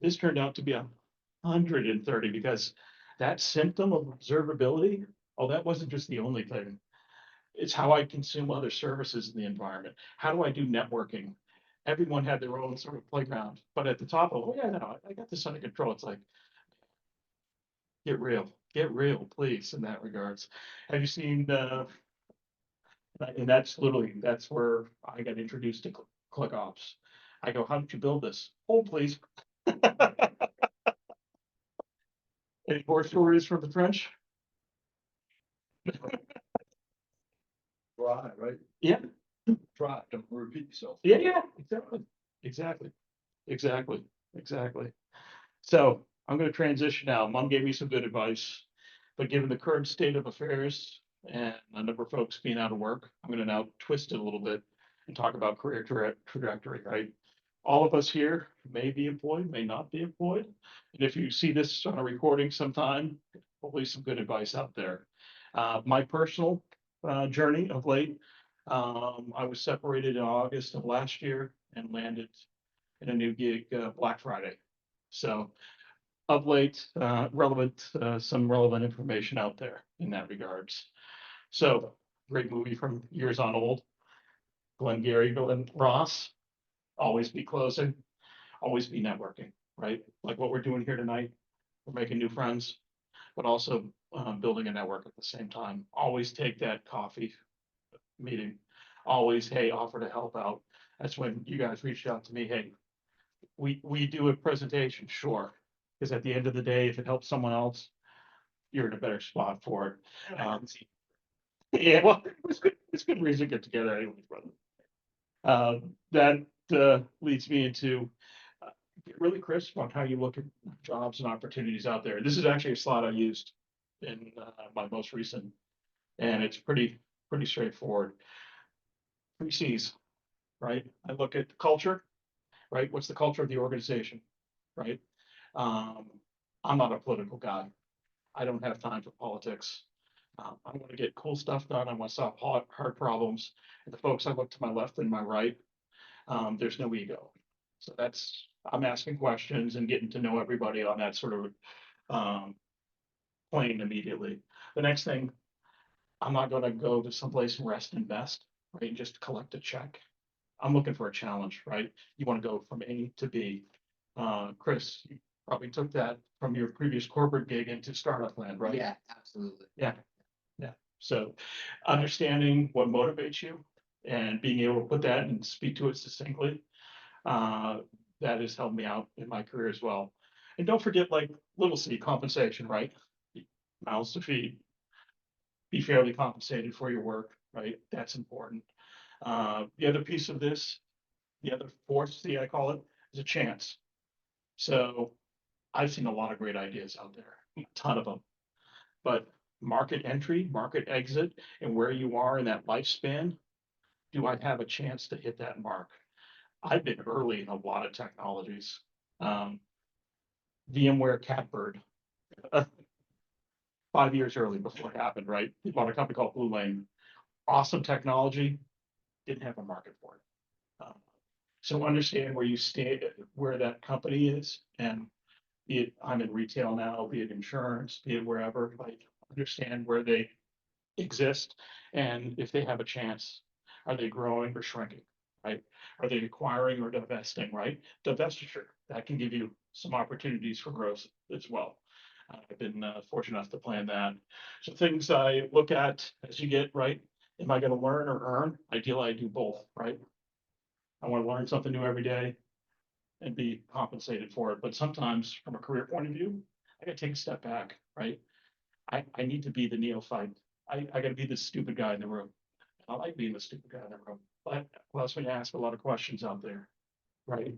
This turned out to be 130 because that symptom of observability, oh, that wasn't just the only thing. It's how I consume other services in the environment. How do I do networking? Everyone had their own sort of playground, but at the top of, oh yeah, no, I got this under control. It's like, get real, please, in that regards. Have you seen, and that's literally, that's where I got introduced to ClickOps. I go, how did you build this? Oh, please. Any more stories from the trench? Try, right? Yeah, Try, don't repeat yourself. yeah, exactly. So I'm gonna transition now. Mom gave me some good advice, but given the current state of affairs and a number of folks being out of work, I'm gonna now twist it a little bit and talk about career trajectory, right? All of us here may be employed, may not be employed. And if you see this on a recording sometime, hopefully some good advice out there. My personal journey of late, I was separated in August of last year and landed in a new gig Black Friday. So of late, some relevant information out there in that regards. So great movie from years on old. Glengarry, Bill and Ross, always be closing, always be networking, right? Like what we're doing here tonight, we're making new friends, but also building a network at the same time. Always take that coffee meeting. Always, hey, offer to help out. That's when you guys reached out to me, hey, we do a presentation, sure. Because at the end of the day, if it helps someone else, you're in a better spot for it. Yeah, well, it's good reason to get together anyways, brother. That leads me into get really crisp on how you look at jobs and opportunities out there. This is actually a slide I used in my most recent, and it's pretty straightforward. 3 C's, right? I look at the culture, right? What's the culture of the organization, right? I'm not a political guy. I don't have time for politics. I want to get cool stuff done. I want to solve hard problems. And the folks I look to my left and my right, there's no ego. So I'm asking questions and getting to know everybody on that sort of plane immediately. The next thing, I'm not going to go to someplace and rest and vest, right? And just collect a check. I'm looking for a challenge, right? You want to go from A to B. Chris, you probably took that from your previous corporate gig into startup land, right? Yeah, absolutely. Yeah. So understanding what motivates you and being able to put that and speak to it succinctly, that has helped me out in my career as well. And don't forget, like, little C, compensation, right? Mouths to feed. Be fairly compensated for your work, right? That's important. The other piece of this, the other fourth C, I call it, is a chance. So I've seen a lot of great ideas out there, a ton of them. But market entry, market exit, and where you are in that lifespan, do I have a chance to hit that mark? I've been early in a lot of technologies. VMware Catbird, 5 years early before it happened, right? They bought a company called Blue Lane. Awesome technology, didn't have a market for it. So understand where you stay, where that company is, and be it I'm in retail now, be it insurance, be it wherever, like understand where they exist and if they have a chance. Are they growing or shrinking, right? Are they acquiring or divesting, right? Divestiture, that can give you some opportunities for growth as well. I've been fortunate enough to plan that. So things I look at as you get, right? Am I going to learn or earn? Ideally, I do both, right? I want to learn something new every day and be compensated for it. But sometimes from a career point of view, I got to take a step back, right? I need to be the neophyte. I got to be the stupid guy in the room. I like being the stupid guy in the room, but allows me to ask a lot of questions out there, right?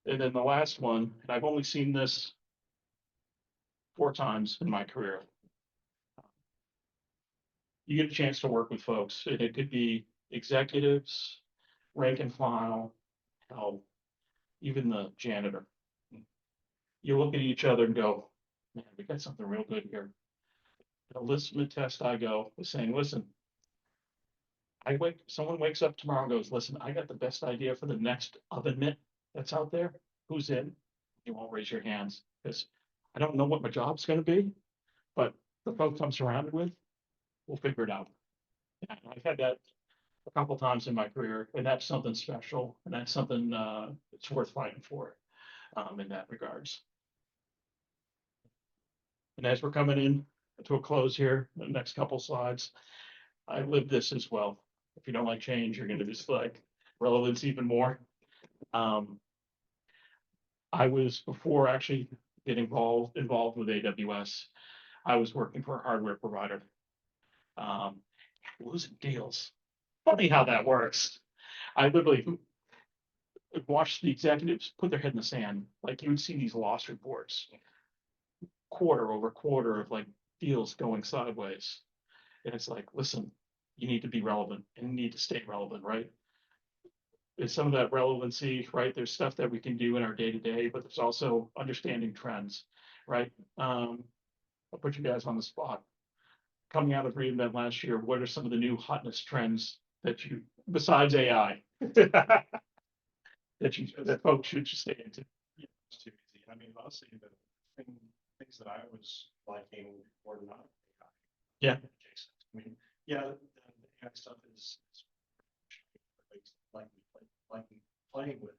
And then the last one, and I've only seen this 4 times in my career. you get a chance to work with folks, and it could be executives, rank and file, hell, even the janitor. You look at each other and go, man, we got something real good here. The enlistment test I go was saying, listen, someone wakes up tomorrow and goes, listen, I got the best idea for the next oven mitt that's out there. Who's in? You won't raise your hands because I don't know what my job's gonna be, but the folks I'm surrounded with, we'll figure it out. And I've had that a couple times in my career, and that's something special, and that's something it's worth fighting for in that regards. And as we're coming in to a close here, the next couple slides, I lived this as well. If you don't like change, you're gonna dislike relevance even more. I was, before actually getting involved with AWS, I was working for a hardware provider. Losing deals. Funny how that works. I literally watched the executives put their head in the sand. Like you would see these loss reports, quarter over quarter of like deals going sideways. And it's like, listen, you need to be relevant and you need to stay relevant, right? There's some of that relevancy, right? There's stuff that we can do in our day to day, but there's also understanding trends, right? I'll put you guys on the spot. Coming out of reInvent last year, what are some of the new hotness trends that you, besides AI, that folks should stay into? Yeah, it's too easy. I mean, honestly, things that I was liking were not AI. Yeah. Adjacent. I mean, yeah, the AI stuff is like playing with it.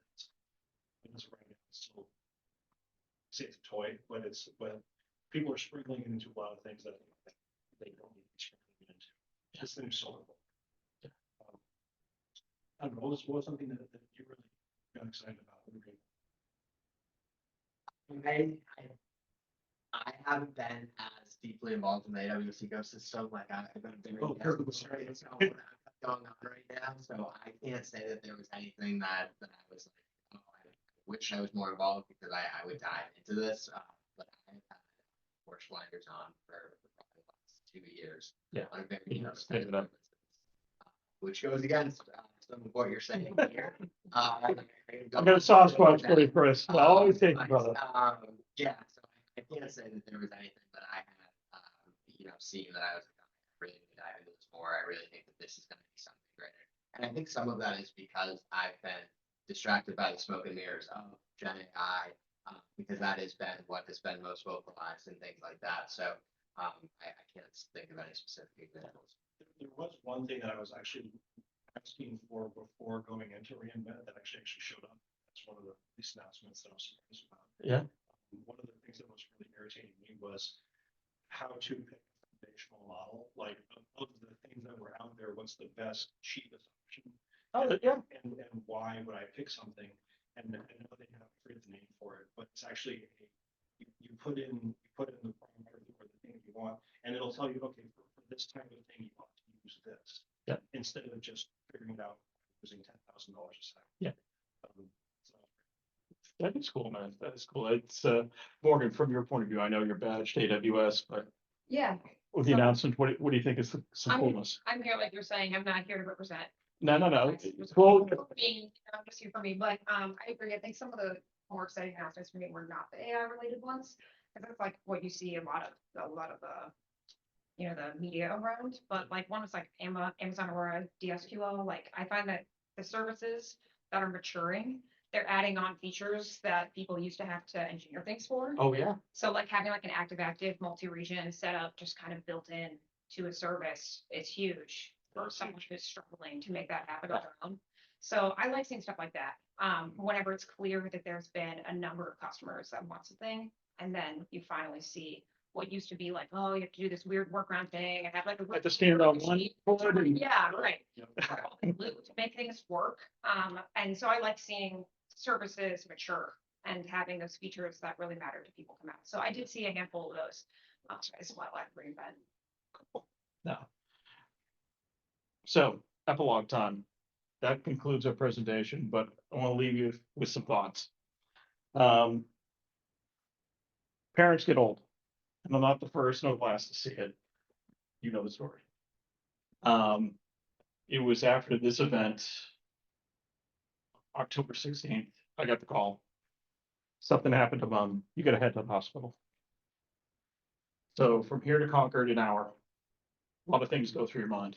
It's right now still say it's a toy, but people are sprinkling into a lot of things that they don't need to be sprinkling into. Just the new solar. I don't know, what was something that you really got excited about? I haven't been as deeply involved in the AWS ecosystem. Like I've been very straight going on right now. So I can't say that there was anything that I was like, oh, I wish I was more involved because I would dive into this. But I've had course blinders on for probably the last 2 years. Yeah. On very which goes against some of what you're saying here. I got a soft spot for you, Chris. I always take you, brother. Yeah, so I can't say that there was anything that I had, seen that I was like, oh, I really need to dive into this more. I really think that this is going to be something greater. And I think some of that is because I've been distracted by the smoke and mirrors of Gen AI, because that has been what has been most vocalized and things like that. So I can't think of any specific examples. There was one thing that I was actually asking for before going into reInvent that actually showed up. That's one of the least announcements that I was surprised about. Yeah. One of the things that was really irritating me was how to pick a foundational model. Like of the things that were out there, what's the best, cheapest option? Oh, yeah. And why would I pick something? And I know they have a great name for it, but it's actually you put in the parameter or the thing you want, and it'll tell you, okay, for this type of thing, you want to use this. Yeah. Instead of just figuring it out using $10,000 a second. Yeah. So That is cool, man. That is cool. It's Morgan, from your point of view, I know you're badged to AWS, but Yeah, with the So- announcement, what do you think is some coolness? I'm here, like you're saying, I'm not here to represent. No. Well, Well, being, just here for me, but, I agree. I think some of the more exciting announcements for me were not the AI related ones. Cause that's like what you see a lot of the media around, but like one was like Amazon Aurora DSQL. Like I find that the services that are maturing, they're adding on features that people used to have to engineer things for. oh, yeah. So like having like an active multi-region setup just kind of built in to a service is huge for someone who's struggling to make that happen on their own. So I like seeing stuff like that. Whenever it's clear that there's been a number of customers that want something, and then you finally see what used to be like, oh, you have to do this weird workaround thing and have like a Like to stand on one sheet. foot and Yeah, right. Yep. To make things work. And so I like seeing services mature and having those features that really matter to people come out. So I did see a handful of those as well at reInvent. no. So epilogue time. That concludes our presentation, but I want to leave you with some thoughts. Parents get old, and I'm not the first nor the last to see it. You know the story. It was after this event, October 16th, I got the call. Something happened to mom. You gotta head to the hospital. So from here to Concord, an hour. A lot of things go through your mind.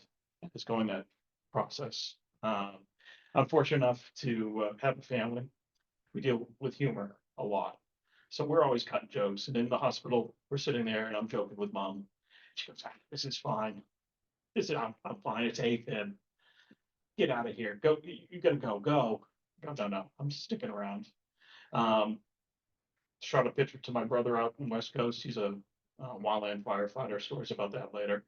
It's going that process. I'm fortunate enough to have a family. We deal with humor a lot. So we're always cutting jokes. And in the hospital, we're sitting there and I'm joking with mom. She goes, "Ah, this is fine. I'm fine. It's AFib. Get out of here. Go. You gotta go. No. I'm sticking around." Um, Shot a picture to my brother out in West Coast. He's a wildland firefighter. Stories about that later.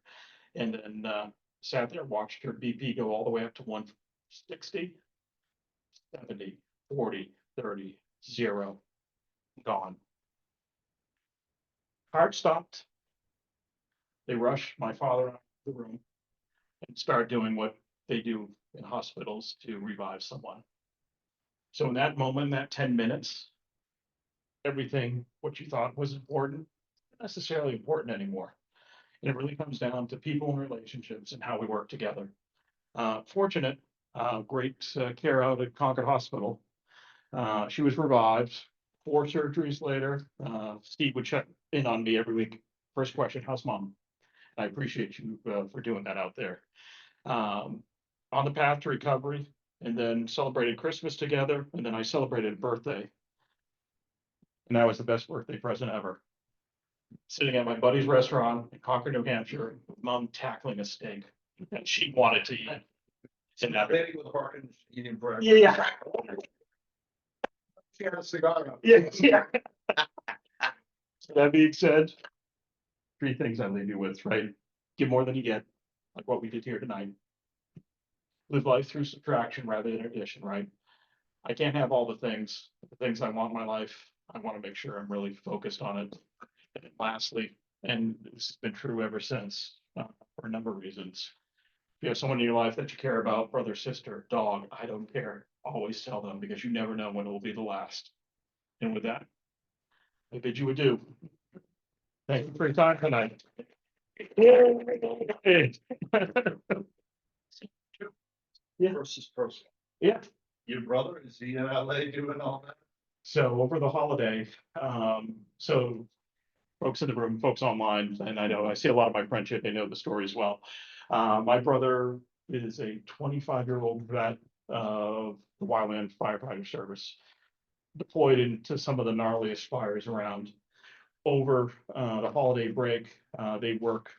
And then sat there, watched her BP go all the way up to 160, 70, 40, 30, 0, gone. Heart stopped. They rushed my father out of the room and started doing what they do in hospitals to revive someone. So in that moment, that 10 minutes, everything, what you thought was important, not necessarily important anymore. And it really comes down to people and relationships and how we work together. Fortunate, great care out at Concord Hospital. She was revived. 4 surgeries later, Steve would check in on me every week. First question, how's mom? I appreciate you for doing that out there. On the path to recovery, and then celebrated Christmas together, and then I celebrated a birthday. And that was the best birthday present ever. Sitting at my buddy's restaurant in Concord, New Hampshire, with mom tackling a steak that she wanted to eat. And that, Lady with Parkinson's eating breakfast. yeah. She had a cigar. Yeah. So that being said, 3 things I leave you with, right? Give more than you get, like what we did here tonight. Live life through subtraction rather than addition, right? I can't have all the things I want in my life. I want to make sure I'm really focused on it. And lastly, and this has been true ever since, for a number of reasons. If you have someone in your life that you care about, brother, sister, dog, I don't care. Always tell them, because you never know when it will be the last. And with that, I bid you adieu. Thank you for your time tonight. Yeah. Versus person. Yeah. Your brother, is he in LA doing all that? So over the holiday, so folks in the room, folks online, and I know I see a lot of my friendship, they know the story as well. My brother is a 25-year-old vet of the Wildland Firefighter Service, deployed into some of the gnarliest fires around. Over the holiday break, they work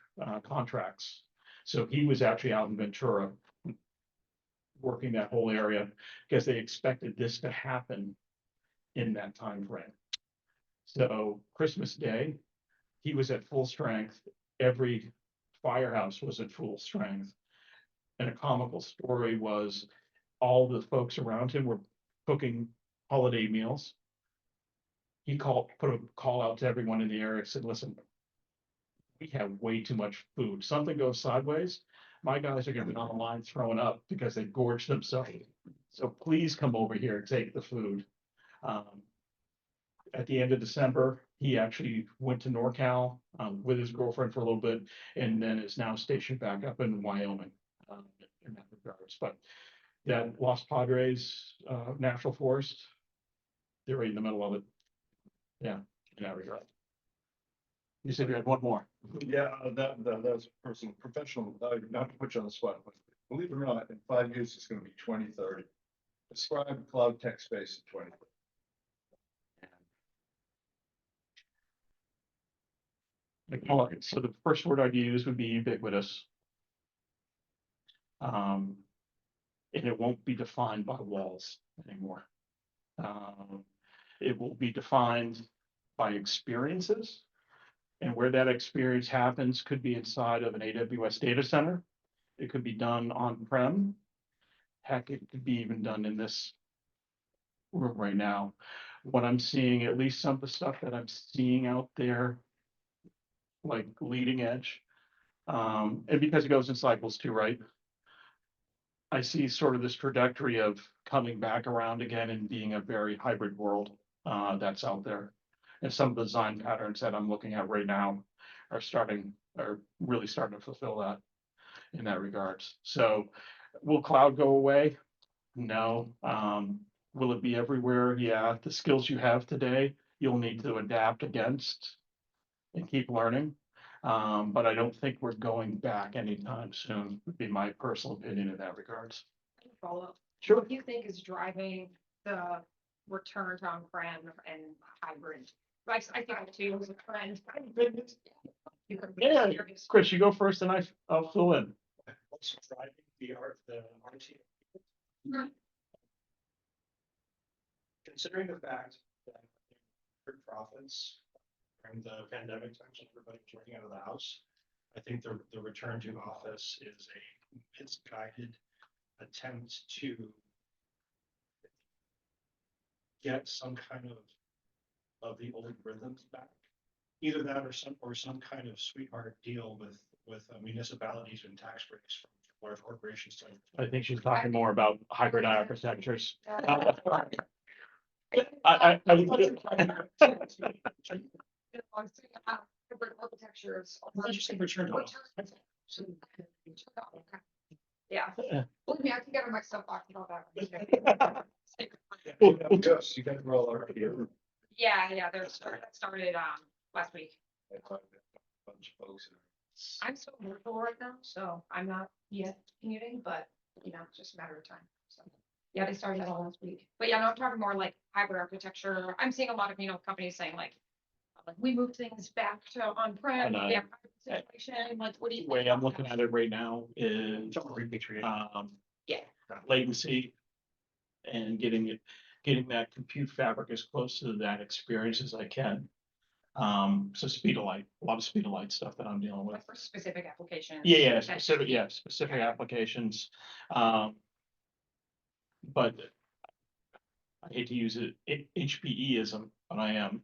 contracts. So he was actually out in Ventura working that whole area because they expected this to happen in that time frame. So Christmas Day, he was at full strength. Every firehouse was at full strength. And a comical story was all the folks around him were cooking holiday meals. He put a call out to everyone in the area, said, listen, we have way too much food. Something goes sideways, my guys are gonna be on the line throwing up because they gorged themselves. So please come over here and take the food. At the end of December, he actually went to NorCal with his girlfriend for a little bit, and then is now stationed back up in Wyoming in that regards. But that Los Padres National Forest, they're right in the middle of it. Yeah, in that regard. You said you had one more. Yeah, that's a person, professional, not to put you on the spot, but believe it or not, in 5 years, it's gonna be 2030. Describe cloud tech space in 2030. So the first word I'd use would be ubiquitous. And it won't be defined by walls anymore. It will be defined by experiences. And where that experience happens could be inside of an AWS data center. It could be done on-prem. Heck, it could be even done in this room right now. What I'm seeing, at least some of the stuff that I'm seeing out there, like leading edge, and because it goes in cycles too, right? I see sort of this trajectory of coming back around again and being a very hybrid world that's out there. And some of the design patterns that I'm looking at right now are really starting to fulfill that. in that regards. So will cloud go away? No. Will it be everywhere? Yeah, the skills you have today, you'll need to adapt against and keep learning. But I don't think we're going back anytime soon, would be my personal opinion in that regards. Follow up. Sure. What do you think is driving the return to on-prem and hybrid? Like, I think too was a trend. You could- Yeah, Chris, you go first and I'll fill in. What's driving the RT? Mhm. Considering the fact that for profits during the pandemic times, when everybody was working out of the house, I think the return to office is a misguided attempt to get some kind of the old rhythms back. Either that or some kind of sweetheart deal with municipalities and tax breaks from large corporations. I think she's talking more about hybrid architectures. Uh, I Hybrid architectures. I thought you said return to office. Yeah, Yeah. believe me, I can get on my soapbox about that. Yes, you guys were all already here. Yeah, that started, last week. Bunch of folks. I'm still virtual right now, so I'm not yet commuting, but it's just a matter of time, so. Yeah, they started that all last week, but yeah, no, I'm talking more like hybrid architecture. I'm seeing a lot of, companies saying like, we moved things back to on-prem, And I- we have hybrid situation, like, what do you? The way I'm looking at it right now is, Repatriation. Yeah. latency and getting that compute fabric as close to that experience as I can. So speed of light, a lot of speed of light stuff that I'm dealing with. Like for specific applications. Yeah, that- specific applications. But I hate to use it, HPE-ism, but I am.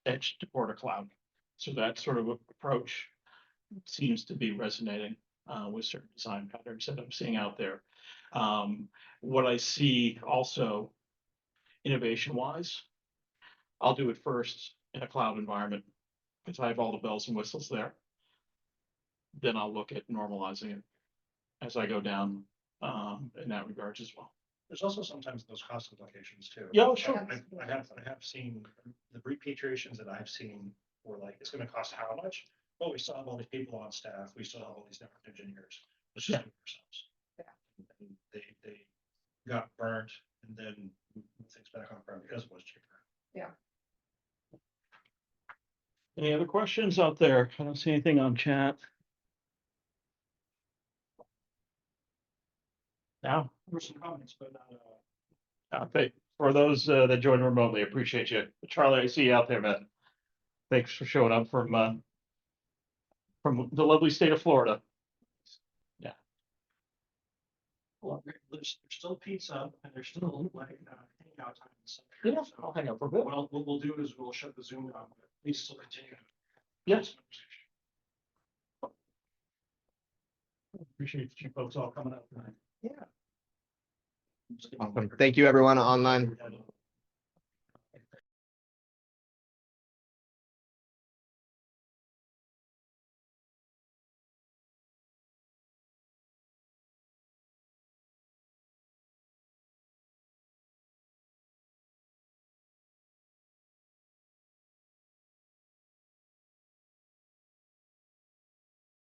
Edge to border cloud. So that sort of approach seems to be resonating with certain design patterns that I'm seeing out there. What I see also innovation wise, I'll do it first in a cloud environment because I have all the bells and whistles there. Then I'll look at normalizing it as I go down in that regards as well. There's also sometimes those cost implications too. Yeah, sure. I have seen the repatriations that I've seen were like, it's gonna cost how much? Well, we still have all these people on staff, we still have all these network engineers, let's just do it ourselves. Yeah. And they got burnt and then moved things back on prem because it was cheaper. Any other questions out there? I don't see anything on chat. Now, There were some comments, but not, for those that joined remotely, appreciate you. Charlie, I see you out there, man. Thanks for showing up from the lovely state of Florida. well, there's still pizza and there's still like hangout time and stuff. Yeah, So I'll hang out for a bit. what we'll do is we'll shut the Zoom down, but we still continue. Yes. Appreciate you folks all coming out tonight. Awesome. Thank you, everyone online.